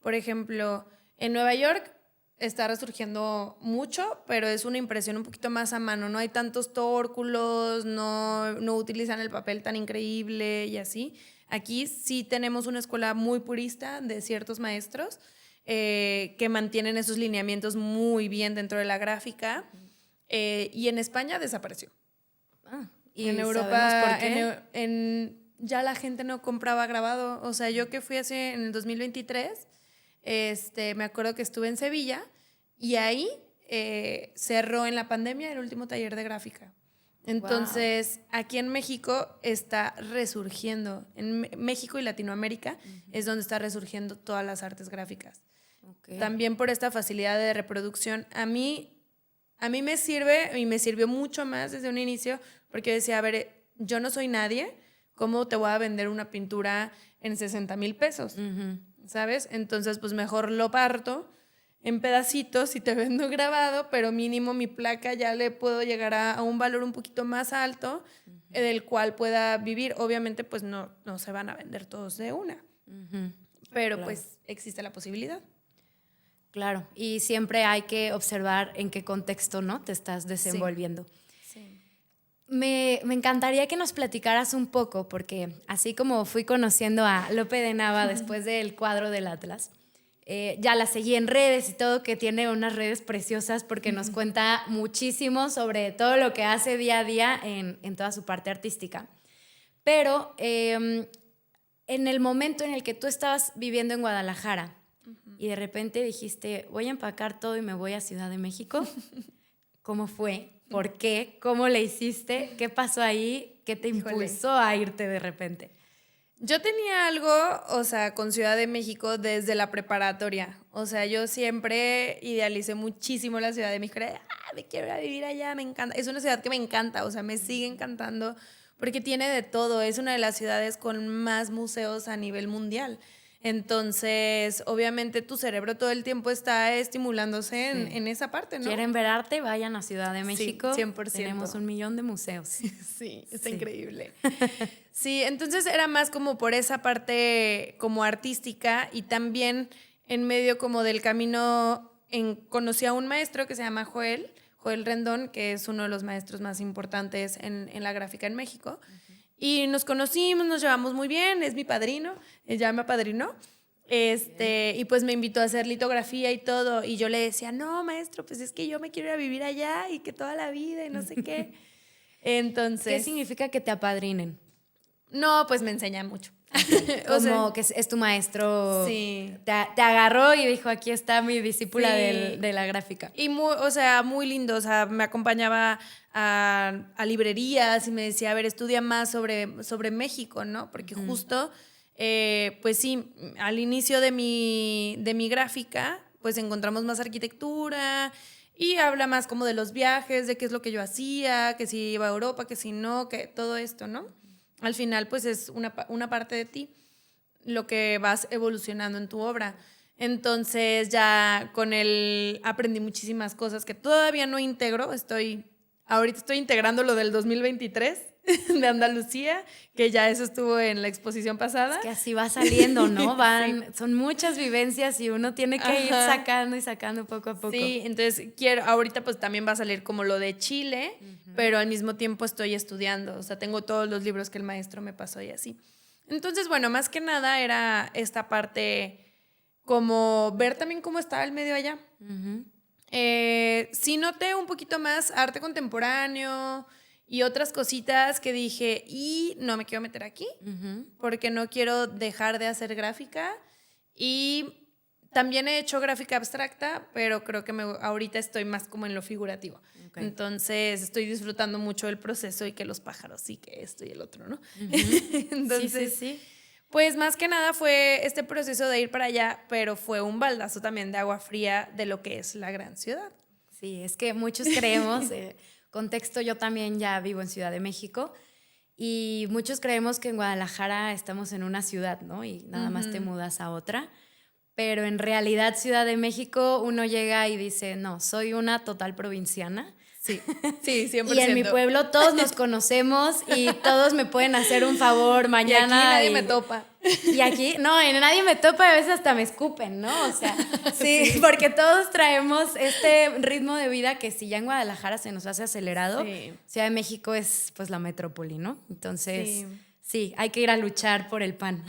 Por ejemplo, en Nueva York está resurgiendo mucho, pero es una impresión un poquito más a mano. No hay tantos tórculos, no utilizan el papel tan increíble y así. Aquí sí tenemos una escuela muy purista de ciertos maestros que mantienen esos lineamientos muy bien dentro de la gráfica. Y en España desapareció. ¿Y en Europa, sabemos por qué? Ya la gente no compraba grabado. O sea, yo que fui en el 2023, me acuerdo que estuve en Sevilla y ahí cerró en la pandemia el último taller de gráfica. Entonces, aquí en México está resurgiendo. En México y Latinoamérica es donde está resurgiendo todas las artes gráficas. Okay. También por esta facilidad de reproducción. A mí me sirve y me sirvió mucho más desde un inicio porque yo decía, a ver, yo no soy nadie, ¿cómo te voy a vender una pintura en 60,000 pesos? ¿Sabes? Entonces, pues mejor lo parto en pedacitos y te vendo grabado, pero mínimo mi placa ya le puedo llegar a un valor un poquito más alto del cual pueda vivir. Obviamente, pues no se van a vender todos de una, pero Claro. pues existe la posibilidad. Claro, y siempre hay que observar en qué contexto, ¿no?, te estás desenvolviendo. Sí. Me encantaría que nos platicaras un poco, porque así como fui conociendo a Lope de Nava después del cuadro del Atlas, ya la seguí en redes y todo, que tiene unas redes preciosas porque nos cuenta muchísimo sobre todo lo que hace día a día en toda su parte artística. Pero en el momento en el que tú estabas viviendo en Guadalajara y de repente dijiste, voy a empacar todo y me voy a Ciudad de México, ¿cómo fue? ¿Por qué? ¿Cómo le hiciste? ¿Qué pasó ahí? ¿Qué te impulsó a irte de repente? Yo tenía algo, o sea, con Ciudad de México desde la preparatoria. O sea, yo siempre idealicé muchísimo la Ciudad de México. Me quiero ir a vivir allá, me encanta. Es una ciudad que me encanta, o sea, me sigue encantando porque tiene de todo. Es una de las ciudades con más museos a nivel mundial. Entonces, obviamente tu cerebro todo el tiempo está estimulándose en esa parte, ¿no? ¿Quieren ver arte? Vayan a Ciudad de México. Sí, 100%. Tenemos 1,000,000 de museos. Sí, está increíble. Sí, entonces era más como por esa parte como artística y también en medio como del camino conocí a un maestro que se llama Joel Rendón, que es uno de los maestros más importantes en la gráfica en México. Y nos conocimos, nos llevamos muy bien, es mi padrino, ya me apadrinó. Y pues me invitó a hacer litografía y todo. Y yo le decía, no, maestro, pues es que yo me quiero ir a vivir allá y que toda la vida y no sé qué. Entonces, ¿Qué significa que te apadrinen? no, pues me enseña mucho. Como O sea, que es tu maestro, sí. te agarró y dijo, aquí está mi discípula Sí. de la gráfica. Y muy lindo, o sea, me acompañaba a librerías y me decía, a ver, estudia más sobre México, ¿no? Porque justo, pues sí, al inicio de mi gráfica, pues encontramos más arquitectura y habla más como de los viajes, de qué es lo que yo hacía, que si iba a Europa, que si no, que todo esto, ¿no? Al final, pues es una parte de ti, lo que vas evolucionando en tu obra. Entonces ya con él aprendí muchísimas cosas que todavía no integro. Ahorita estoy integrando lo del 2023 de Andalucía, que ya eso estuvo en la exposición pasada. Es que así va saliendo, ¿no? Sí. Son muchas vivencias y uno tiene que ir sacando y sacando poco a poco. Sí, entonces ahorita pues también va a salir como lo de Chile, pero al mismo tiempo estoy estudiando. O sea, tengo todos los libros que el maestro me pasó y así. Entonces, bueno, más que nada era esta parte como ver también cómo estaba el medio allá. Sí noté un poquito más arte contemporáneo y otras cositas que dije, y no me quiero meter aquí porque no quiero dejar de hacer gráfica. Y también he hecho gráfica abstracta, pero creo que ahorita estoy más como en lo figurativo. Okay. Entonces estoy disfrutando mucho el proceso y que los pájaros y que esto y el otro, ¿no? Entonces, sí. Pues más que nada fue este proceso de ir para allá, pero fue un baldazo también de agua fría de lo que es la gran ciudad. Sí, es que muchos creemos, contexto, yo también ya vivo en Ciudad de México Y muchos creemos que en Guadalajara estamos en una ciudad, ¿no? Y nada más te mudas a otra. Pero en realidad Ciudad de México uno llega y dice, no, soy una total provinciana. Sí, sí, 100%. Y en mi pueblo todos nos conocemos y todos me pueden hacer un favor mañana. Y aquí nadie me topa. Y aquí, no, y nadie me topa y a veces hasta me escupen, ¿no? O sea, sí, porque todos traemos este ritmo de vida que si ya en Guadalajara se nos hace acelerado, Ciudad de México es pues la metrópoli, ¿no? Entonces, sí, hay que ir a luchar por el pan.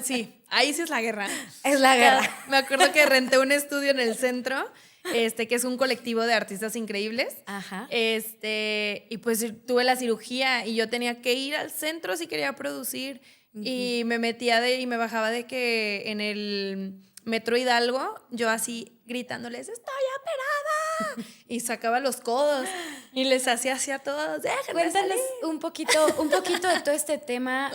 Sí, ahí sí es la guerra. Es la guerra. Me acuerdo que renté un estudio en el centro, que es un colectivo de artistas increíbles. Ajá. Y pues tuve la cirugía y yo tenía que ir al centro si quería producir. Y me metía y me bajaba de que en el Metro Hidalgo, yo así gritándoles, ¡estoy operada! Y sacaba los codos y les hacía así a todos, ¡déjenme Cuéntanos salir! un poquito de todo este tema,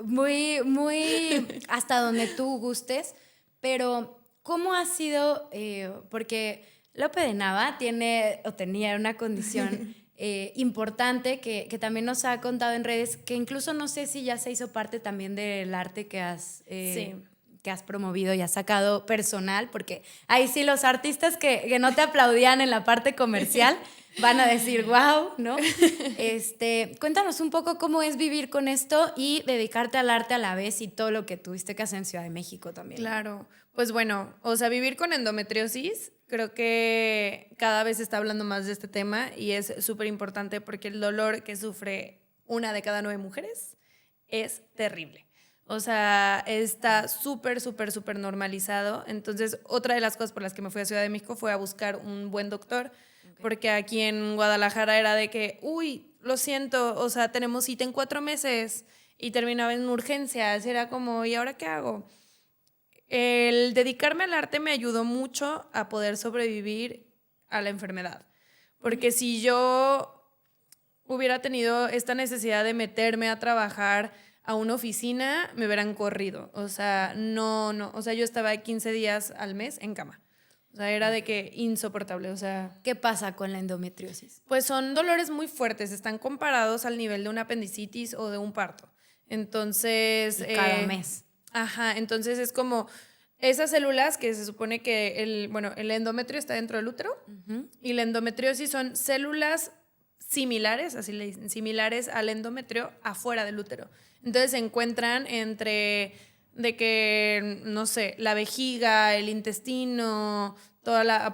muy hasta donde tú gustes, pero ¿cómo ha sido? Porque Lope de Nava tenía una condición importante que también nos ha contado en redes, que incluso no sé si ya se hizo parte también del arte que has promovido y has sacado personal, porque ahí sí los artistas que no te aplaudían en la parte comercial van a decir, wow, ¿no? Cuéntanos un poco cómo es vivir con esto y dedicarte al arte a la vez y todo lo que tuviste que hacer en Ciudad de México también. Claro, pues bueno, o sea, vivir con endometriosis, creo que cada vez se está hablando más de este tema y es súper importante porque el dolor que sufre 1 de cada 9 mujeres es terrible. O sea, está súper, súper, súper normalizado. Entonces, otra de las cosas por las que me fui a Ciudad de México fue a buscar un buen doctor, porque aquí en Guadalajara era de que, uy, lo siento, o sea, tenemos cita en 4 meses y terminaba en urgencias. Era como, ¿y ahora qué hago? El dedicarme al arte me ayudó mucho a poder sobrevivir a la enfermedad. Porque si yo hubiera tenido esta necesidad de meterme a trabajar a una oficina, me hubieran corrido. O sea, no. O sea, yo estaba 15 días al mes en cama. O sea, era de que insoportable. O sea, ¿qué pasa con la endometriosis? pues son dolores muy fuertes. Están comparados al nivel de una apendicitis o de un parto. Entonces... Y cada mes. Ajá, entonces es como esas células que se supone que el endometrio está dentro del útero y la endometriosis son células similares, así le dicen, similares al endometrio afuera del útero. Entonces se encuentran entre de que, no sé, la vejiga, el intestino,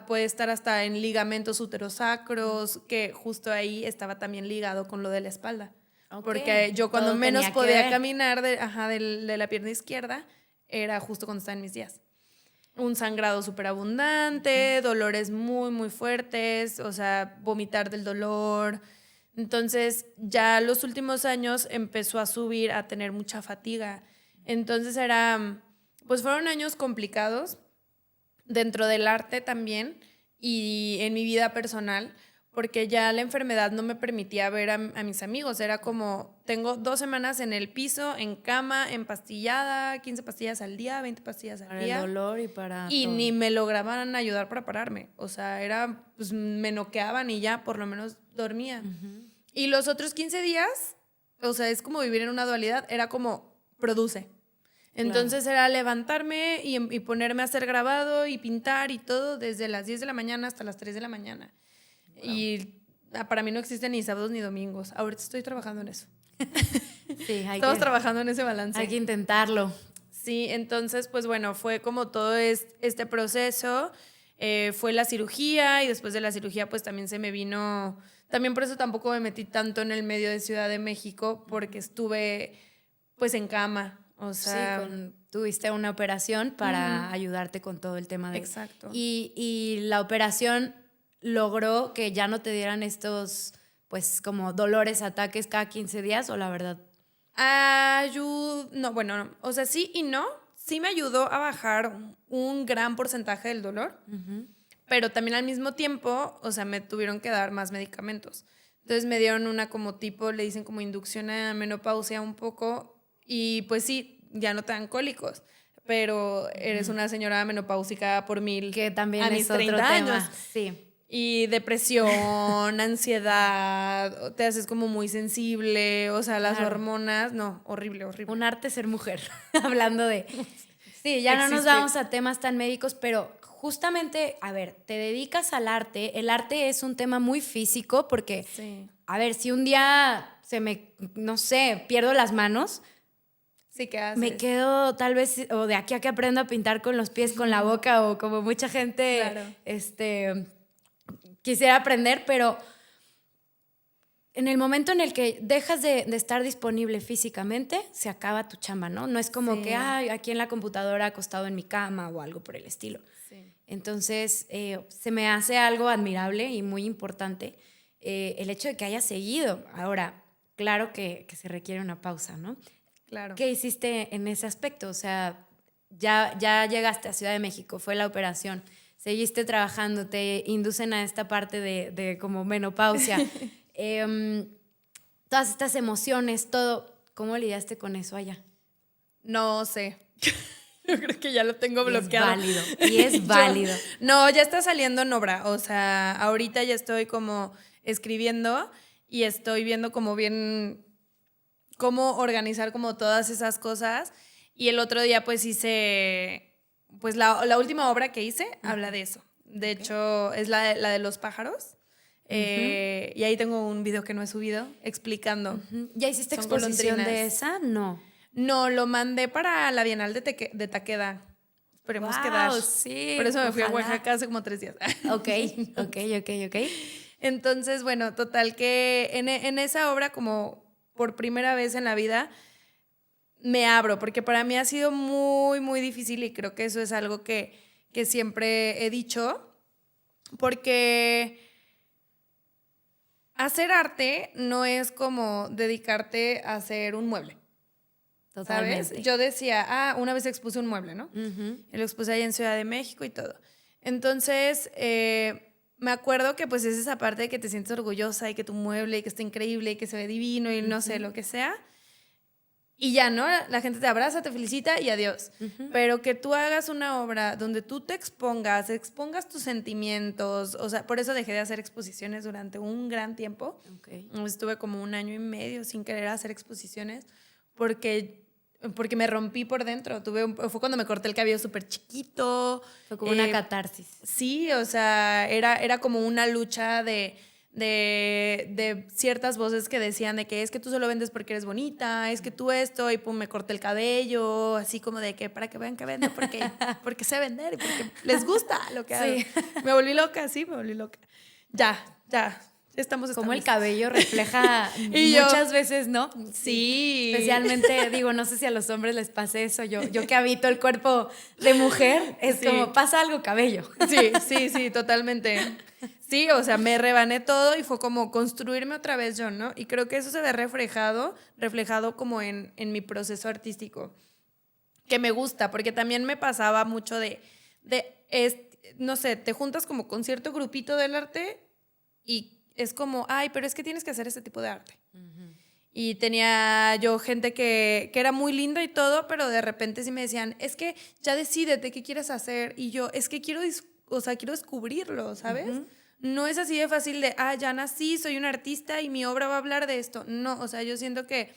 puede estar hasta en ligamentos uterosacros, que justo ahí estaba también ligado con lo de la espalda. Okay. Porque yo cuando todo menos podía caminar de la pierna izquierda era justo cuando estaba en mis días. Un sangrado súper abundante, dolores muy, muy fuertes, o sea, vomitar del dolor. Entonces, ya los últimos años empezó a subir, a tener mucha fatiga. Entonces pues fueron años complicados dentro del arte también y en mi vida personal, porque ya la enfermedad no me permitía ver a mis amigos. Era como, tengo 2 semanas en el piso, en cama, empastillada, 15 pastillas al día, 20 pastillas al día. Para el dolor y para y todo. Ni me lograban ayudar para pararme. O sea, pues me noqueaban y ya por lo menos dormía. Y los otros 15 días, o sea, es como vivir en una dualidad. Era como, produce. Entonces era levantarme y ponerme a hacer grabado y pintar y todo desde las 10 de la mañana hasta las 3 de la mañana. Wow. Y para mí no existen ni sábados ni domingos. Ahorita estoy trabajando en eso. Sí, Estamos trabajando en ese balance. Hay que intentarlo. Sí, entonces, pues bueno, fue como todo este proceso. Fue la cirugía y después de la cirugía, pues también se me vino... También por eso tampoco me metí tanto en el medio de Ciudad de México, porque estuve pues en cama. O sea, sí, tuviste una operación para ayudarte con todo el tema de... Exacto. Y la operación logró que ya no te dieran estos, pues, como dolores, ataques cada 15 días, ¿o la verdad? No, bueno, no. O sea, sí y no. Sí me ayudó a bajar un gran porcentaje del dolor, pero también al mismo tiempo, o sea, me tuvieron que dar más medicamentos. Entonces me dieron una como tipo, le dicen como inducción a menopausia un poco, y pues sí, ya no te dan cólicos, pero eres una señora menopáusica por 1000. Que también a es mis otro 30 tema. años. Sí. Y depresión, ansiedad, te haces como muy sensible, o sea, las hormonas, no, horrible, horrible. Un arte ser mujer, hablando de... Sí, ya no nos vamos a temas tan médicos, pero justamente, a ver, te dedicas al arte. El arte es un tema muy físico porque, a ver, si un día no sé, pierdo las manos, sí, ¿qué haces? me quedo tal vez, o de aquí a que aprendo a pintar con los pies, con la boca, o como mucha gente, quisiera aprender, pero en el momento en el que dejas de estar disponible físicamente, se acaba tu chamba, ¿no? No es como que, aquí en la computadora acostado en mi cama o algo por el estilo. Sí. Entonces, se me hace algo admirable y muy importante el hecho de que hayas seguido. Ahora, claro que se requiere una pausa, ¿no? Claro. ¿Qué hiciste en ese aspecto? O sea, ya llegaste a Ciudad de México, fue la operación, seguiste trabajando, te inducen a esta parte de como menopausia. Todas estas emociones, todo, ¿cómo lidiaste con eso allá? No sé. Yo creo que ya lo tengo bloqueado. Y es válido. No, ya está saliendo en obra. O sea, ahorita ya estoy como escribiendo y estoy viendo como bien cómo organizar como todas esas cosas. Y el otro día pues hice, pues la última obra que hice habla de eso. De hecho, es la de los pájaros. Y ahí tengo un video que no he subido explicando. ¿Ya hiciste exposición de esa? No, lo mandé para la Bienal de Taqueda. Esperemos quedar. Sí, por eso me fui a Oaxaca hace como 3 días. Ok. Entonces, bueno, total que en esa obra, como por primera vez en la vida, me abro, porque para mí ha sido muy, muy difícil y creo que eso es algo que siempre he dicho, porque hacer arte no es como dedicarte a hacer un mueble. Totalmente. ¿Sabes? Yo decía, una vez expuse un mueble, ¿no? Y lo expuse allá en Ciudad de México y todo. Entonces, me acuerdo que pues es esa parte de que te sientes orgullosa y que tu mueble y que está increíble y que se ve divino y no sé, lo que sea. Y ya, ¿no? La gente te abraza, te felicita y adiós. Pero que tú hagas una obra donde tú te expongas tus sentimientos, o sea, por eso dejé de hacer exposiciones durante un gran tiempo. Estuve como 1 año y medio sin querer hacer exposiciones porque me rompí por dentro. Fue cuando me corté el cabello súper chiquito. Fue como una catarsis. Sí, o sea, era como una lucha de ciertas voces que decían de que es que tú solo vendes porque eres bonita, es que tú esto, y pum, me corté el cabello, así como de que para que vean que vendo, porque sé vender y porque les gusta lo que hago. Me volví loca, Ya estamos como el cabello refleja muchas veces, ¿no? Sí. Especialmente, digo, no sé si a los hombres les pase eso. Yo que habito el cuerpo de mujer, es como pasa algo cabello. Sí, totalmente. Sí, o sea, me rebané todo y fue como construirme otra vez yo, ¿no? Y creo que eso se ve reflejado como en mi proceso artístico, que me gusta, porque también me pasaba mucho no sé, te juntas como con cierto grupito del arte y es como, pero es que tienes que hacer este tipo de arte. Y tenía yo gente que era muy linda y todo, pero de repente sí me decían, es que ya decídete qué quieres hacer. Y yo, es que quiero descubrirlo, ¿sabes? No es así de fácil de, ya nací, soy un artista y mi obra va a hablar de esto. No, o sea, yo siento que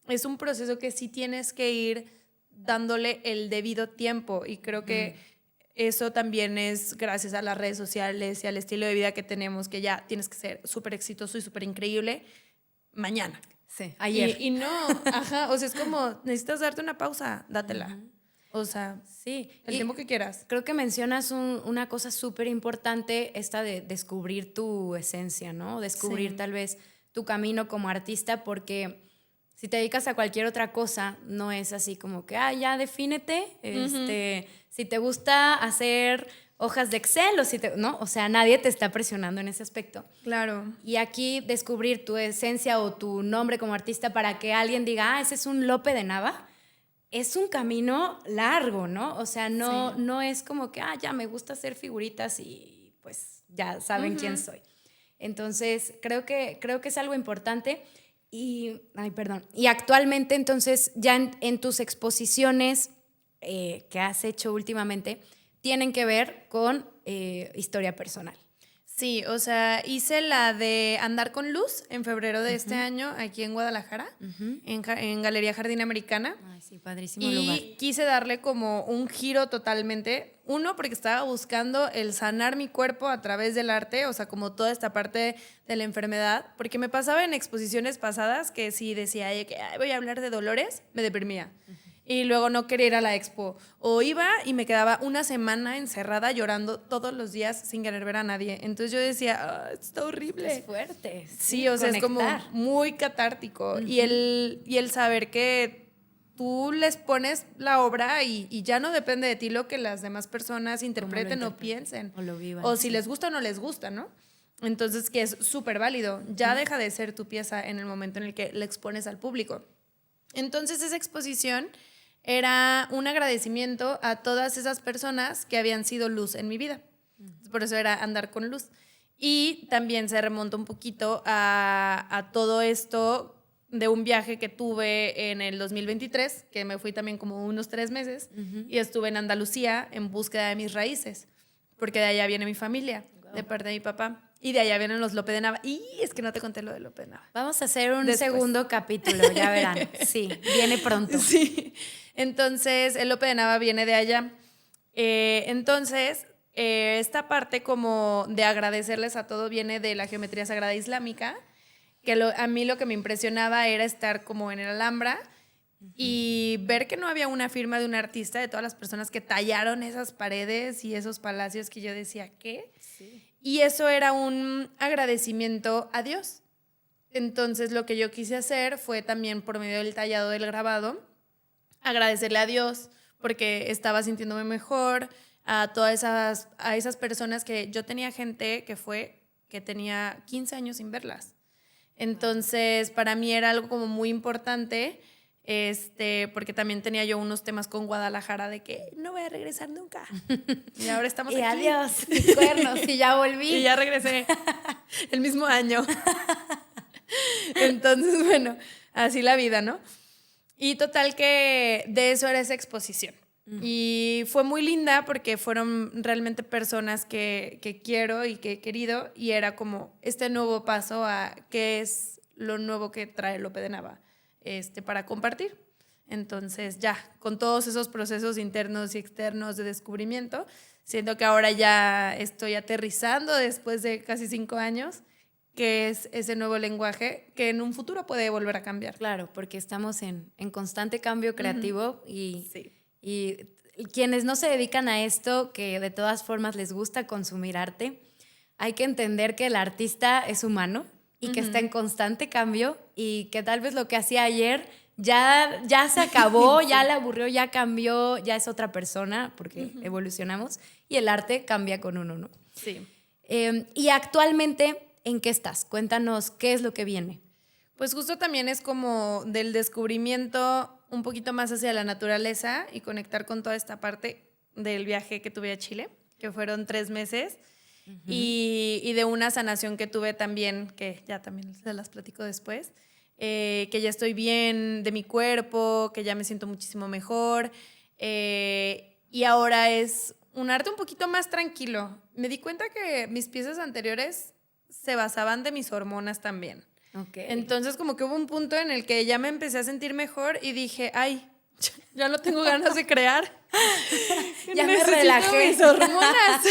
es un proceso que sí tienes que ir dándole el debido tiempo. Y creo que eso también es gracias a las redes sociales y al estilo de vida que tenemos, que ya tienes que ser súper exitoso y súper increíble mañana. Sí, ayer. Y no, o sea, es como, necesitas darte una pausa, dátela. O sea, sí, el tiempo que quieras. Creo que mencionas una cosa súper importante, esta de descubrir tu esencia, ¿no? Descubrir tal vez tu camino como artista, porque si te dedicas a cualquier otra cosa, no es así como que, ya defínete, si te gusta hacer hojas de Excel ¿no? O sea, nadie te está presionando en ese aspecto. Claro. Y aquí descubrir tu esencia o tu nombre como artista para que alguien diga, ese es un Lope de Nava, es un camino largo, ¿no? O sea, no es como que, ya me gusta hacer figuritas y pues ya saben quién soy. Entonces, creo que es algo importante. Y actualmente, entonces, ya en tus exposiciones que has hecho últimamente, tienen que ver con historia personal. Sí, o sea, hice la de Andar con Luz en febrero de este año aquí en Guadalajara, en Galería Jardín Americana. Ay, sí, padrísimo Y lugar. quise darle como un giro totalmente. Uno, porque estaba buscando el sanar mi cuerpo a través del arte, o sea, como toda esta parte de la enfermedad. Porque me pasaba en exposiciones pasadas que si decía que voy a hablar de dolores, me deprimía. Y luego no quería ir a la expo. O iba y me quedaba una semana encerrada llorando todos los días sin querer ver a nadie. Entonces yo decía, está horrible. Es fuerte. Sí, o sea, conectar. es como muy catártico. Y el saber que tú les pones la obra y ya no depende de ti lo que las demás personas interpreten o piensen. O lo vivan. O si les gusta o no les gusta, ¿no? Entonces, que es súper válido. Ya deja de ser tu pieza en el momento en el que la expones al público. Entonces, esa exposición era un agradecimiento a todas esas personas que habían sido luz en mi vida. Por eso era Andar con Luz. Y también se remonta un poquito a todo esto de un viaje que tuve en el 2023, que me fui también como unos 3 meses, y estuve en Andalucía en búsqueda de mis raíces, porque de allá viene mi familia, de parte de mi papá. Y de allá vienen los Lope de Nava. Y es que no te conté lo de Lope de Nava. Vamos a hacer un Después. segundo capítulo, ya verán. Sí, viene pronto. Sí. Entonces, el Lope de Nava viene de allá. Entonces, esta parte como de agradecerles a todo viene de la geometría sagrada islámica, que a mí lo que me impresionaba era estar como en el Alhambra y ver que no había una firma de un artista, de todas las personas que tallaron esas paredes y esos palacios, que yo decía, ¿qué? Sí. Y eso era un agradecimiento a Dios. Entonces lo que yo quise hacer fue también por medio del tallado del grabado, agradecerle a Dios porque estaba sintiéndome mejor, a esas personas que yo tenía gente que tenía 15 años sin verlas. Entonces para mí era algo como muy importante, porque también tenía yo unos temas con Guadalajara de que no voy a regresar nunca. Y ahora estamos y aquí. adiós, mis cuernos, y ya volví. Y ya regresé el mismo año. Entonces, bueno, así la vida, ¿no? Y total que de eso era esa exposición. Y fue muy linda porque fueron realmente personas que quiero y que he querido, y era como este nuevo paso a qué es lo nuevo que trae Lope de Nava para compartir. Entonces ya, con todos esos procesos internos y externos de descubrimiento, siento que ahora ya estoy aterrizando después de casi 5 años, que es ese nuevo lenguaje que en un futuro puede volver a cambiar. Claro, porque estamos en constante cambio creativo y Sí. Y quienes no se dedican a esto, que de todas formas les gusta consumir arte, hay que entender que el artista es humano y que está en constante cambio, y que tal vez lo que hacía ayer ya se acabó, ya le aburrió, ya cambió, ya es otra persona porque evolucionamos, y el arte cambia con uno, ¿no? Sí. Y actualmente, ¿en qué estás? Cuéntanos qué es lo que viene. Pues justo también es como del descubrimiento un poquito más hacia la naturaleza y conectar con toda esta parte del viaje que tuve a Chile, que fueron 3 meses, y de una sanación que tuve también, que ya también se las platico después, que ya estoy bien de mi cuerpo, que ya me siento muchísimo mejor, y ahora es un arte un poquito más tranquilo. Me di cuenta que mis piezas anteriores se basaban de mis hormonas también. Okay. Entonces como que hubo un punto en el que ya me empecé a sentir mejor y dije, ay, ya no tengo ganas de crear. Ya me Necesito relajé. mis hormonas.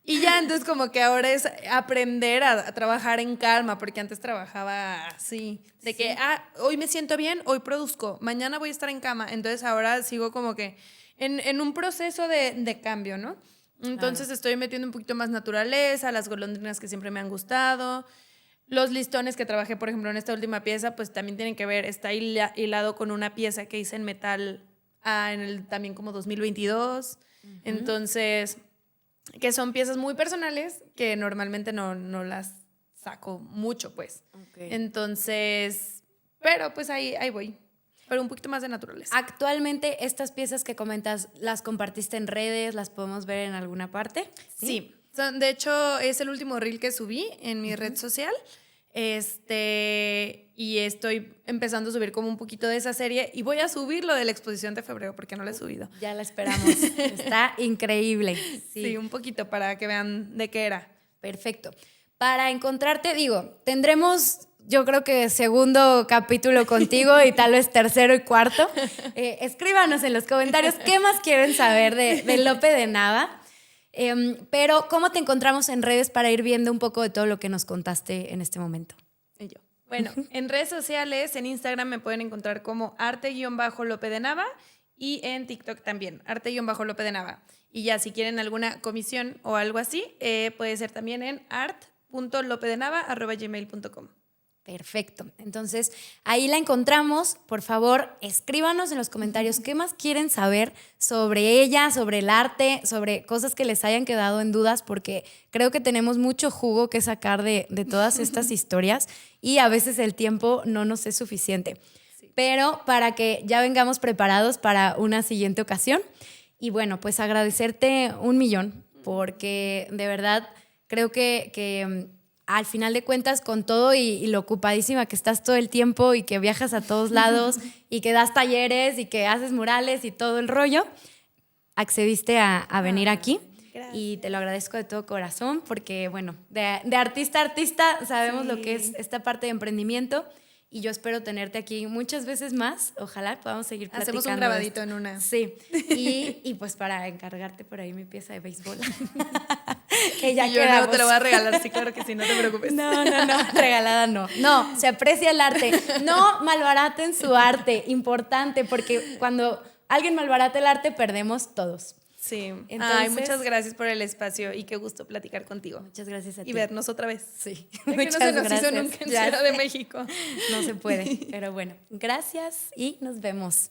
Y ya, entonces como que ahora es aprender a trabajar en calma, porque antes trabajaba así, de que, hoy me siento bien, hoy produzco, mañana voy a estar en cama. Entonces ahora sigo como que en un proceso de cambio, ¿no? Entonces estoy metiendo un poquito más naturaleza, las golondrinas que siempre me han gustado. Los listones que trabajé, por ejemplo, en esta última pieza, pues también tienen que ver, está hilado con una pieza que hice en metal también como 2022. Entonces, que son piezas muy personales que normalmente no las saco mucho, pues. Okay. Entonces, pero pues ahí voy. Pero un poquito más de naturaleza. Actualmente, estas piezas que comentas, ¿las compartiste en redes? ¿Las podemos ver en alguna parte? Sí. De hecho, es el último reel que subí en mi red social. Y estoy empezando a subir como un poquito de esa serie, y voy a subir lo de la exposición de febrero porque no la he subido. Ya la esperamos. Está increíble. Sí, un poquito para que vean de qué era. Perfecto. Para encontrarte, tendremos, yo creo que segundo capítulo contigo y tal vez tercero y cuarto. Escríbanos en los comentarios qué más quieren saber de Lope de Nava. Pero, ¿cómo te encontramos en redes para ir viendo un poco de todo lo que nos contaste en este momento? Y yo. Bueno, en redes sociales, en Instagram me pueden encontrar como arte-lope de Nava y en TikTok también, arte-lope de Nava. Y ya, si quieren alguna comisión o algo así, puede ser también en art.lopedenava@gmail.com. Perfecto. Entonces, ahí la encontramos. Por favor, escríbanos en los comentarios qué más quieren saber sobre ella, sobre el arte, sobre cosas que les hayan quedado en dudas, porque creo que tenemos mucho jugo que sacar de todas estas historias y a veces el tiempo no nos es suficiente. Sí. Pero para que ya vengamos preparados para una siguiente ocasión. Y bueno, pues agradecerte 1,000,000 porque de verdad creo que al final de cuentas, con todo y lo ocupadísima que estás todo el tiempo y que viajas a todos lados y que das talleres y que haces murales y todo el rollo, accediste a venir aquí. Gracias. Y te lo agradezco de todo corazón porque, bueno, de artista a artista sabemos lo que es esta parte de emprendimiento y yo espero tenerte aquí muchas veces más. Ojalá podamos seguir platicando. Hacemos un grabadito en una. Sí, y pues para encargarte por ahí mi pieza de béisbol. Que ya y yo quedamos. No te lo voy a regalar, sí, claro que sí, no te preocupes. No, regalada no. No, se aprecia el arte. No malbaraten su arte, importante, porque cuando alguien malbarata el arte, perdemos todos. Sí. Entonces, muchas gracias por el espacio y qué gusto platicar contigo. Muchas gracias a ti. Y vernos otra vez. Sí. Ya que no se nos hizo nunca en Ciudad de México. No se puede, pero bueno, gracias y nos vemos.